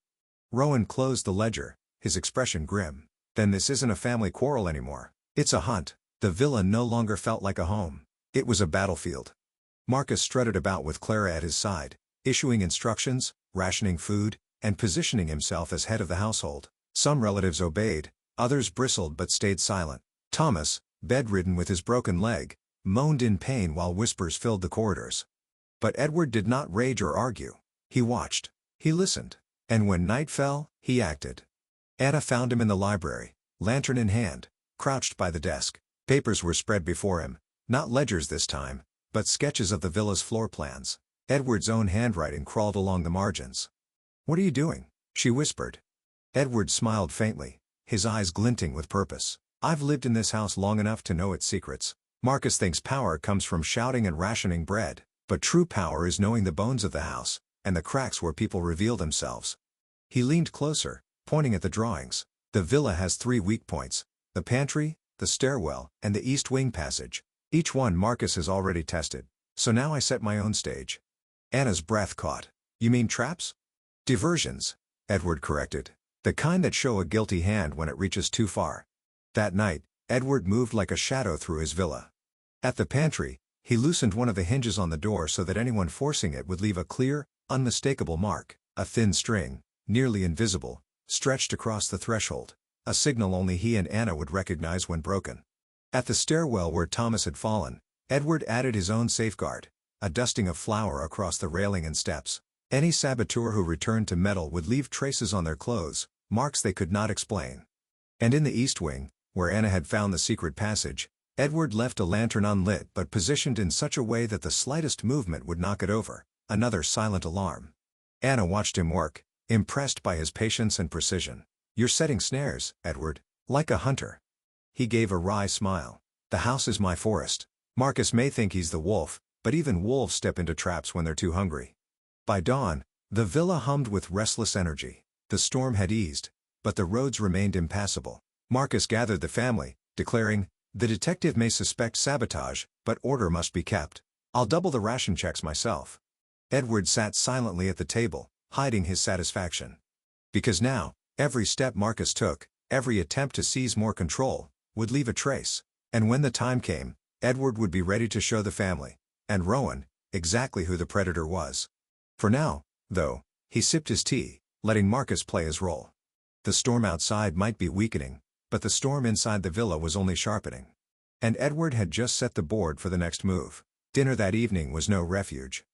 Rowan closed the ledger, his expression grim. Then this isn't a family quarrel anymore. It's a hunt. The villa no longer felt like a home. It was a battlefield. Marcus strutted about with Clara at his side, issuing instructions, rationing food, and positioning himself as head of the household. Some relatives obeyed, others bristled but stayed silent. Thomas, bedridden with his broken leg, moaned in pain while whispers filled the corridors. But Edward did not rage or argue. He watched. He listened. And when night fell, he acted. Anna found him in the library, lantern in hand, crouched by the desk. Papers were spread before him, not ledgers this time, but sketches of the villa's floor plans. Edward's own handwriting crawled along the margins. "What are you doing?" she whispered. Edward smiled faintly, his eyes glinting with purpose. "I've lived in this house long enough to know its secrets. Marcus thinks power comes from shouting and rationing bread, but true power is knowing the bones of the house, and the cracks where people reveal themselves." He leaned closer, pointing at the drawings. "The villa has 3 weak points: the pantry, the stairwell, and the east wing passage. Each one Marcus has already tested, so now I set my own stage." Anna's breath caught. "You mean traps?" "Diversions," Edward corrected. "The kind that show a guilty hand when it reaches too far." That night, Edward moved like a shadow through his villa. At the pantry, he loosened one of the hinges on the door so that anyone forcing it would leave a clear, unmistakable mark. A thin string, nearly invisible, stretched across the threshold, a signal only he and Anna would recognize when broken. At the stairwell where Thomas had fallen, Edward added his own safeguard, a dusting of flour across the railing and steps. Any saboteur who returned to meddle would leave traces on their clothes, marks they could not explain. And in the east wing, where Anna had found the secret passage, Edward left a lantern unlit but positioned in such a way that the slightest movement would knock it over, another silent alarm. Anna watched him work, impressed by his patience and precision. "You're setting snares, Edward, like a hunter." He gave a wry smile. "The house is my forest. Marcus may think he's the wolf, but even wolves step into traps when they're too hungry." By dawn, the villa hummed with restless energy. The storm had eased, but the roads remained impassable. Marcus gathered the family, declaring, "The detective may suspect sabotage, but order must be kept. I'll double the ration checks myself." Edward sat silently at the table, hiding his satisfaction. Because now, every step Marcus took, every attempt to seize more control, would leave a trace. And when the time came, Edward would be ready to show the family, and Rowan, exactly who the predator was. For now, though, he sipped his tea, letting Marcus play his role. The storm outside might be weakening, but the storm inside the villa was only sharpening. And Edward had just set the board for the next move. Dinner that evening was no refuge.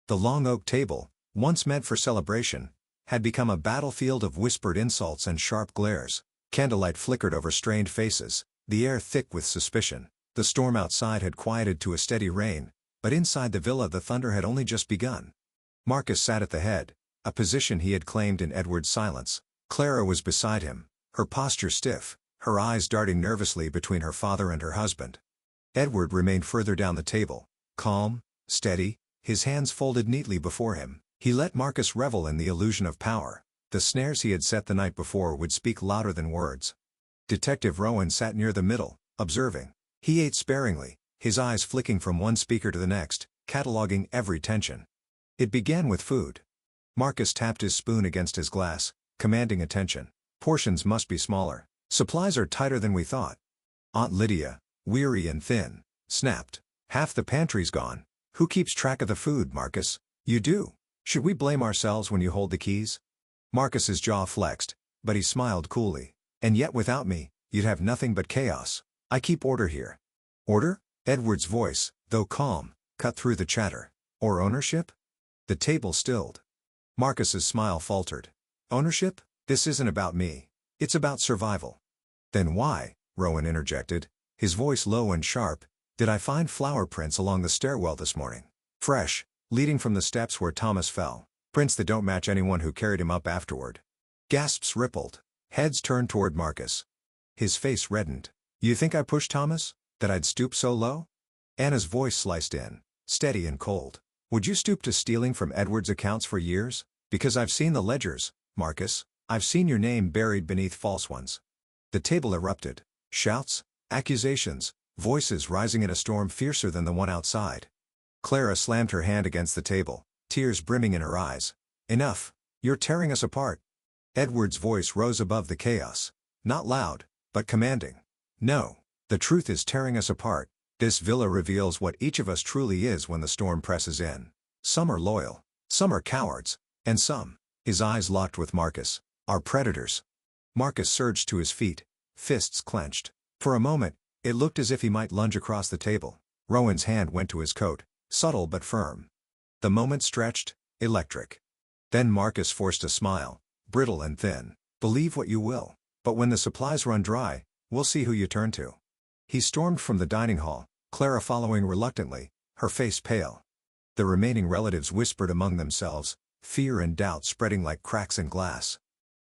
The long oak table, once meant for celebration, had become a battlefield of whispered insults and sharp glares. Candlelight flickered over strained faces, the air thick with suspicion. The storm outside had quieted to a steady rain, but inside the villa the thunder had only just begun. Marcus sat at the head, a position he had claimed in Edward's silence. Clara was beside him, her posture stiff, her eyes darting nervously between her father and her husband. Edward remained further down the table, calm, steady, his hands folded neatly before him. He let Marcus revel in the illusion of power. The snares he had set the night before would speak louder than words. Detective Rowan sat near the middle, observing. He ate sparingly, his eyes flicking from one speaker to the next, cataloging every tension. It began with food. Marcus tapped his spoon against his glass, commanding attention. Portions must be smaller. Supplies are tighter than we thought. Aunt Lydia, weary and thin, snapped. Half the pantry's gone. Who keeps track of the food, Marcus? You do. Should we blame ourselves when you hold the keys? Marcus's jaw flexed, but he smiled coolly. And yet without me, you'd have nothing but chaos. I keep order here. Order? Edward's voice, though calm, cut through the chatter. Or ownership? The table stilled. Marcus's smile faltered. Ownership? This isn't about me. It's about survival. Then why, Rowan interjected, his voice low and sharp, did I find flower prints along the stairwell this morning? Fresh, leading from the steps where Thomas fell. Prints that don't match anyone who carried him up afterward. Gasps rippled. Heads turned toward Marcus. His face reddened. You think I pushed Thomas? That I'd stoop so low? Anna's voice sliced in, steady and cold. Would you stoop to stealing from Edward's accounts for years? Because I've seen the ledgers, Marcus. I've seen your name buried beneath false ones. The table erupted. Shouts, accusations, voices rising in a storm fiercer than the one outside. Clara slammed her hand against the table, tears brimming in her eyes. Enough. You're tearing us apart. Edward's voice rose above the chaos. Not loud, but commanding. No. The truth is tearing us apart. This villa reveals what each of us truly is when the storm presses in. Some are loyal. Some are cowards. And some, his eyes locked with Marcus, are predators. Marcus surged to his feet, fists clenched. For a moment, it looked as if he might lunge across the table. Rowan's hand went to his coat, subtle but firm. The moment stretched, electric. Then Marcus forced a smile, brittle and thin. Believe what you will, but when the supplies run dry, we'll see who you turn to. He stormed from the dining hall, Clara following reluctantly, her face pale. The remaining relatives whispered among themselves, fear and doubt spreading like cracks in glass.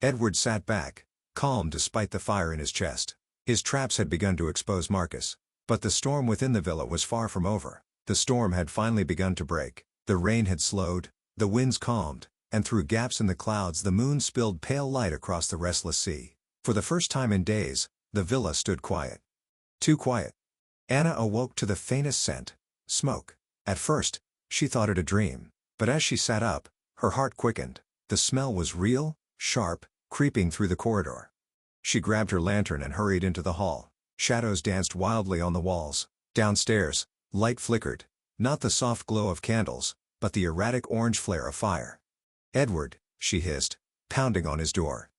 Edward sat back, calm despite the fire in his chest. His traps had begun to expose Marcus. But the storm within the villa was far from over. The storm had finally begun to break. The rain had slowed, the winds calmed, and through gaps in the clouds the moon spilled pale light across the restless sea. For the first time in days, the villa stood quiet. Too quiet. Anna awoke to the faintest scent, smoke. At first, she thought it a dream. But as she sat up, her heart quickened. The smell was real, sharp, creeping through the corridor. She grabbed her lantern and hurried into the hall. Shadows danced wildly on the walls. Downstairs, light flickered. Not the soft glow of candles, but the erratic orange flare of fire. Edward, she hissed, pounding on his door.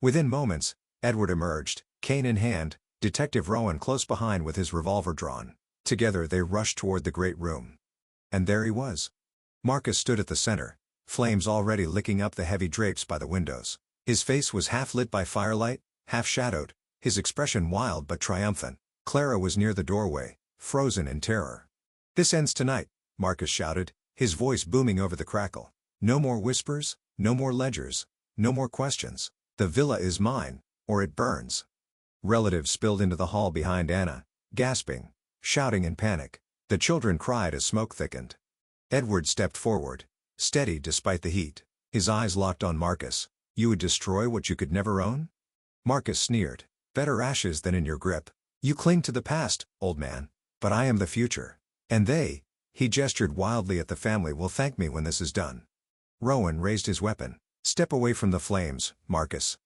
Within moments, Edward emerged, cane in hand, Detective Rowan close behind with his revolver drawn. Together they rushed toward the great room. And there he was. Marcus stood at the center, flames already licking up the heavy drapes by the windows. His face was half lit by firelight, half shadowed, his expression wild but triumphant. Clara was near the doorway, frozen in terror. "This ends tonight," Marcus shouted, his voice booming over the crackle. "No more whispers, no more ledgers, no more questions. The villa is mine, or it burns." Relatives spilled into the hall behind Anna, gasping, shouting in panic. The children cried as smoke thickened. Edward stepped forward, steady despite the heat, his eyes locked on Marcus. "You would destroy what you could never own?" Marcus sneered. "Better ashes than in your grip. You cling to the past, old man, but I am the future. And they," he gestured wildly at the family, "will thank me when this is done." Rowan raised his weapon. "Step away from the flames, Marcus."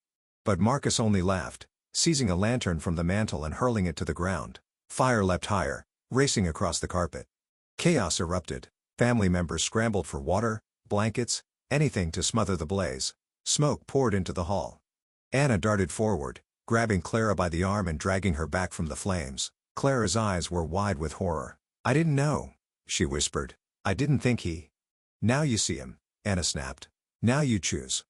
But Marcus only laughed, seizing a lantern from the mantel and hurling it to the ground. Fire leapt higher, racing across the carpet. Chaos erupted. Family members scrambled for water, blankets, anything to smother the blaze. Smoke poured into the hall. Anna darted forward, grabbing Clara by the arm and dragging her back from the flames. Clara's eyes were wide with horror. "I didn't know," she whispered. "I didn't think he—" "Now you see him," Anna snapped. "Now you choose."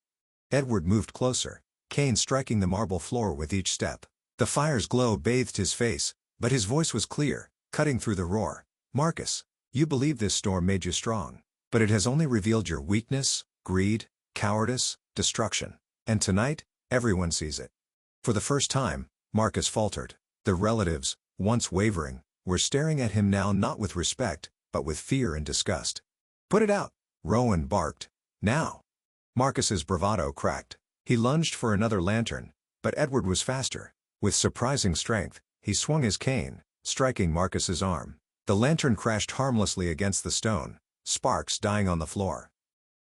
Edward moved closer, cane striking the marble floor with each step. The fire's glow bathed his face, but his voice was clear, cutting through the roar. "Marcus, you believe this storm made you strong. But it has only revealed your weakness, greed, cowardice, destruction. And tonight, everyone sees it. For the first time, Marcus faltered. The relatives, once wavering, were staring at him now not with respect, but with fear and disgust. "Put it out!" Rowan barked. "Now!" Marcus's bravado cracked. He lunged for another lantern, but Edward was faster. With surprising strength, he swung his cane, striking Marcus's arm. The lantern crashed harmlessly against the stone, sparks dying on the floor.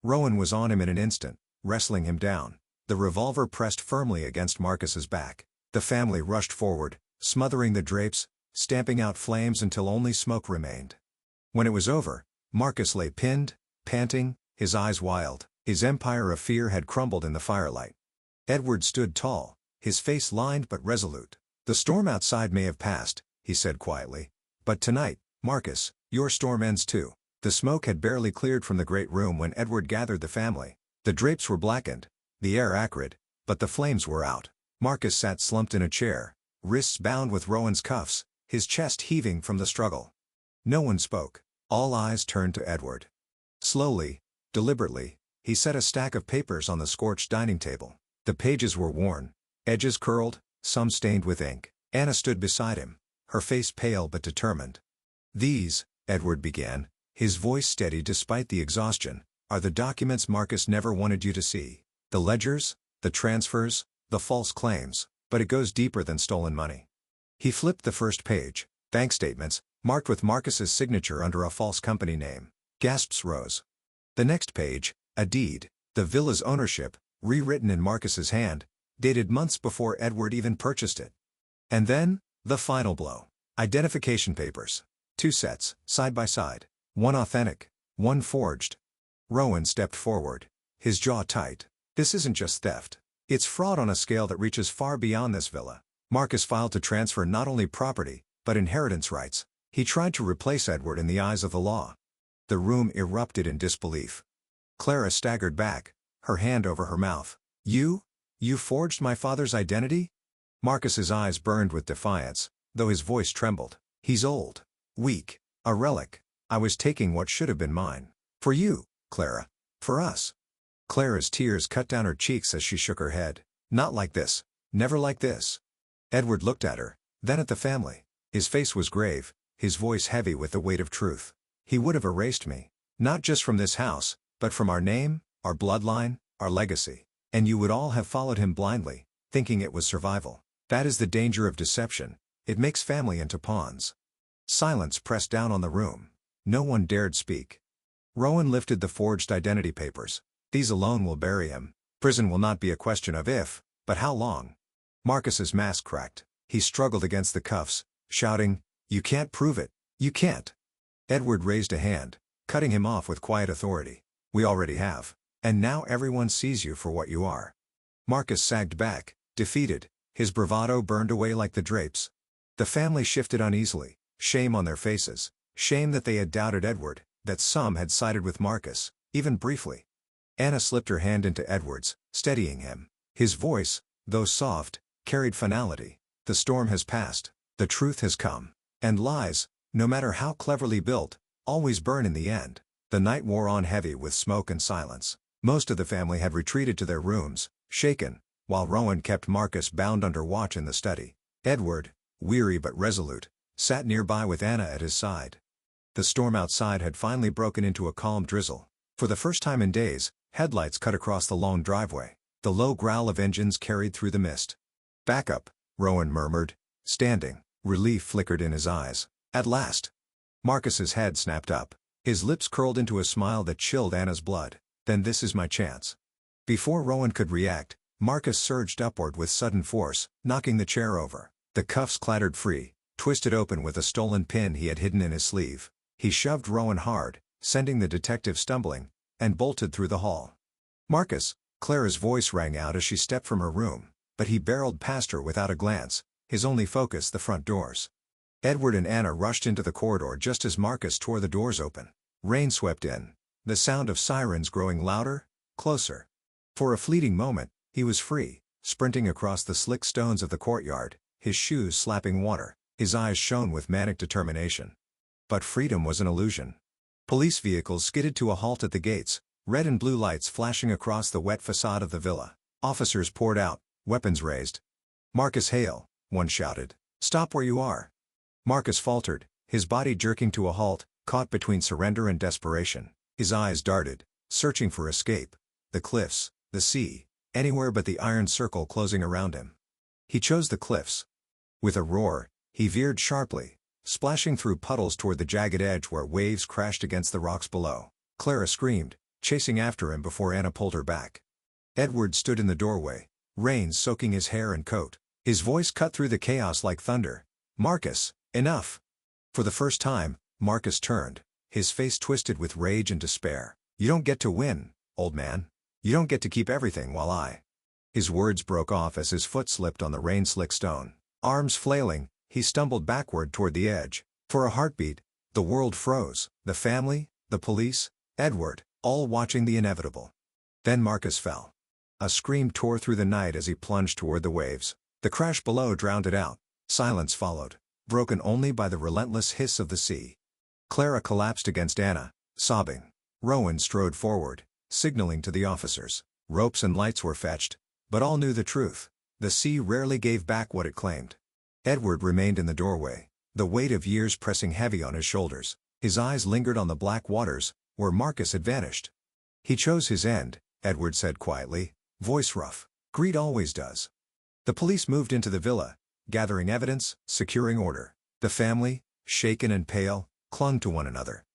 Rowan was on him in an instant, wrestling him down. The revolver pressed firmly against Marcus's back. The family rushed forward, smothering the drapes, stamping out flames until only smoke remained. When it was over, Marcus lay pinned, panting, his eyes wild. His empire of fear had crumbled in the firelight. Edward stood tall, his face lined but resolute. "The storm outside may have passed," he said quietly. "But tonight, Marcus, your storm ends too." The smoke had barely cleared from the great room when Edward gathered the family. The drapes were blackened, the air acrid, but the flames were out. Marcus sat slumped in a chair, wrists bound with Rowan's cuffs, his chest heaving from the struggle. No one spoke. All eyes turned to Edward. Slowly, deliberately, he set a stack of papers on the scorched dining table. The pages were worn, edges curled, some stained with ink. Anna stood beside him, her face pale but determined. "These," Edward began, his voice steady despite the exhaustion, "are the documents Marcus never wanted you to see. The ledgers, the transfers, the false claims, but it goes deeper than stolen money." He flipped the first page, bank statements, marked with Marcus's signature under a false company name. Gasps rose. The next page, a deed, the villa's ownership, rewritten in Marcus's hand, dated months before Edward even purchased it. And then, the final blow. Identification papers. 2 sets, side by side. One authentic, one forged. Rowan stepped forward, his jaw tight. "This isn't just theft. It's fraud on a scale that reaches far beyond this villa." Marcus filed to transfer not only property, but inheritance rights. He tried to replace Edward in the eyes of the law. The room erupted in disbelief. Clara staggered back, her hand over her mouth. You forged my father's identity?" Marcus's eyes burned with defiance, though his voice trembled. "He's old, weak, a relic. I was taking what should have been mine. For you, Clara. For us." Clara's tears cut down her cheeks as she shook her head. "Not like this. Never like this." Edward looked at her, then at the family. His face was grave, his voice heavy with the weight of truth. "He would have erased me. Not just from this house, but from our name, our bloodline, our legacy. And you would all have followed him blindly, thinking it was survival. That is the danger of deception. It makes family into pawns." Silence pressed down on the room. No one dared speak. Rowan lifted the forged identity papers. "These alone will bury him. Prison will not be a question of if, but how long." Marcus's mask cracked. He struggled against the cuffs, shouting, "You can't prove it. You can't." Edward raised a hand, cutting him off with quiet authority. "We already have. And now everyone sees you for what you are." Marcus sagged back, defeated, his bravado burned away like the drapes. The family shifted uneasily, shame on their faces, shame that they had doubted Edward, that some had sided with Marcus, even briefly. Anna slipped her hand into Edward's, steadying him. His voice, though soft, carried finality. "The storm has passed, the truth has come. And lies, no matter how cleverly built, always burn in the end." The night wore on heavy with smoke and silence. Most of the family had retreated to their rooms, shaken, while Rowan kept Marcus bound under watch in the study. Edward, weary but resolute, sat nearby with Anna at his side. The storm outside had finally broken into a calm drizzle. For the first time in days, headlights cut across the long driveway. The low growl of engines carried through the mist. "Back up," Rowan murmured, standing. Relief flickered in his eyes. "At last." Marcus's head snapped up. His lips curled into a smile that chilled Anna's blood. "Then this is my chance." Before Rowan could react, Marcus surged upward with sudden force, knocking the chair over. The cuffs clattered free, twisted open with a stolen pin he had hidden in his sleeve. He shoved Rowan hard, sending the detective stumbling, and bolted through the hall. "Marcus!" Clara's voice rang out as she stepped from her room, but he barreled past her without a glance, his only focus the front doors. Edward and Anna rushed into the corridor just as Marcus tore the doors open. Rain swept in, the sound of sirens growing louder, closer. For a fleeting moment, he was free, sprinting across the slick stones of the courtyard, his shoes slapping water, his eyes shone with manic determination. But freedom was an illusion. Police vehicles skidded to a halt at the gates, red and blue lights flashing across the wet facade of the villa. Officers poured out, weapons raised. "Marcus Hale," one shouted. "Stop where you are." Marcus faltered, his body jerking to a halt, caught between surrender and desperation. His eyes darted, searching for escape. The cliffs, the sea, anywhere but the iron circle closing around him. He chose the cliffs. With a roar, he veered sharply, splashing through puddles toward the jagged edge where waves crashed against the rocks below. Clara screamed, chasing after him before Anna pulled her back. Edward stood in the doorway, rain soaking his hair and coat. His voice cut through the chaos like thunder. "Marcus, enough!" For the first time, Marcus turned, his face twisted with rage and despair. "You don't get to win, old man. You don't get to keep everything while I—" His words broke off as his foot slipped on the rain-slick stone. Arms flailing, he stumbled backward toward the edge. For a heartbeat, the world froze. The family, the police, Edward, all watching the inevitable. Then Marcus fell. A scream tore through the night as he plunged toward the waves. The crash below drowned it out. Silence followed, broken only by the relentless hiss of the sea. Clara collapsed against Anna, sobbing. Rowan strode forward, signaling to the officers. Ropes and lights were fetched, but all knew the truth. The sea rarely gave back what it claimed. Edward remained in the doorway, the weight of years pressing heavy on his shoulders. His eyes lingered on the black waters, where Marcus had vanished. "He chose his end," Edward said quietly, voice rough. "Greed always does." The police moved into the villa, gathering evidence, securing order. The family, shaken and pale, clung to one another.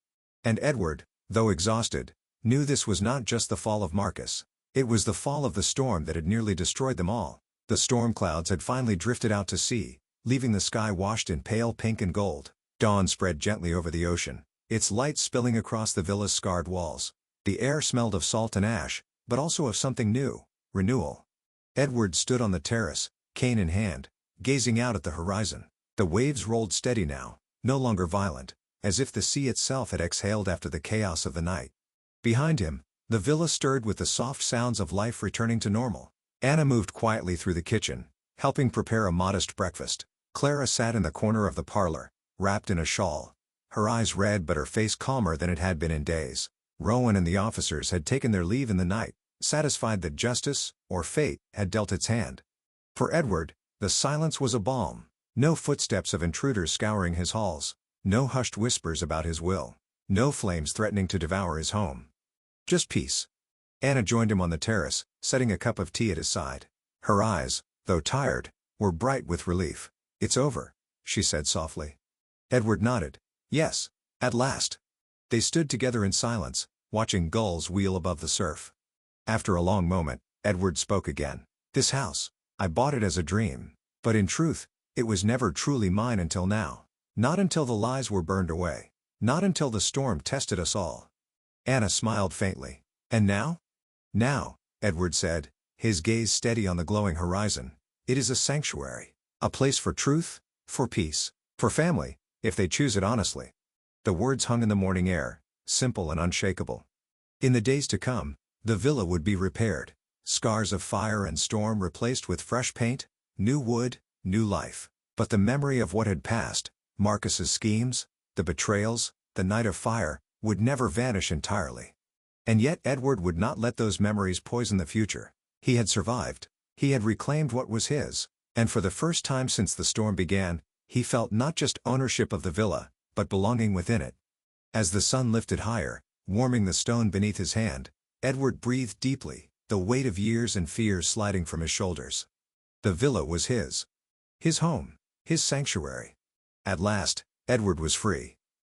And Edward, though exhausted, knew this was not just the fall of Marcus. It was the fall of the storm that had nearly destroyed them all. The storm clouds had finally drifted out to sea, leaving the sky washed in pale pink and gold. Dawn spread gently over the ocean, its light spilling across the villa's scarred walls. The air smelled of salt and ash, but also of something new, renewal. Edward stood on the terrace, cane in hand, gazing out at the horizon. The waves rolled steady now, no longer violent, as if the sea itself had exhaled after the chaos of the night. Behind him, the villa stirred with the soft sounds of life returning to normal. Anna moved quietly through the kitchen, helping prepare a modest breakfast. Clara sat in the corner of the parlor, wrapped in a shawl, her eyes red but her face calmer than it had been in days. Rowan and the officers had taken their leave in the night, satisfied that justice, or fate, had dealt its hand. For Edward, the silence was a balm. No footsteps of intruders scouring his halls, no hushed whispers about his will, no flames threatening to devour his home. Just peace. Anna joined him on the terrace, setting a cup of tea at his side. Her eyes, though tired, were bright with relief. "It's over," she said softly. Edward nodded. "Yes, at last." They stood together in silence, watching gulls wheel above the surf. After a long moment, Edward spoke again. "This house, I bought it as a dream, but in truth, it was never truly mine until now. Not until the lies were burned away. Not until the storm tested us all." Anna smiled faintly. "And now?" "Now," Edward said, his gaze steady on the glowing horizon, "it is a sanctuary. A place for truth, for peace, for family, if they choose it honestly." The words hung in the morning air, simple and unshakable. In the days to come, the villa would be repaired, scars of fire and storm replaced with fresh paint, new wood, new life. But the memory of what had passed, Marcus's schemes, the betrayals, the night of fire, would never vanish entirely. And yet Edward would not let those memories poison the future. He had survived. He had reclaimed what was his. And for the first time since the storm began, he felt not just ownership of the villa, but belonging within it. As the sun lifted higher, warming the stone beneath his hand, Edward breathed deeply, the weight of years and fears sliding from his shoulders. The villa was his. His home, his sanctuary. At last, Edward was free.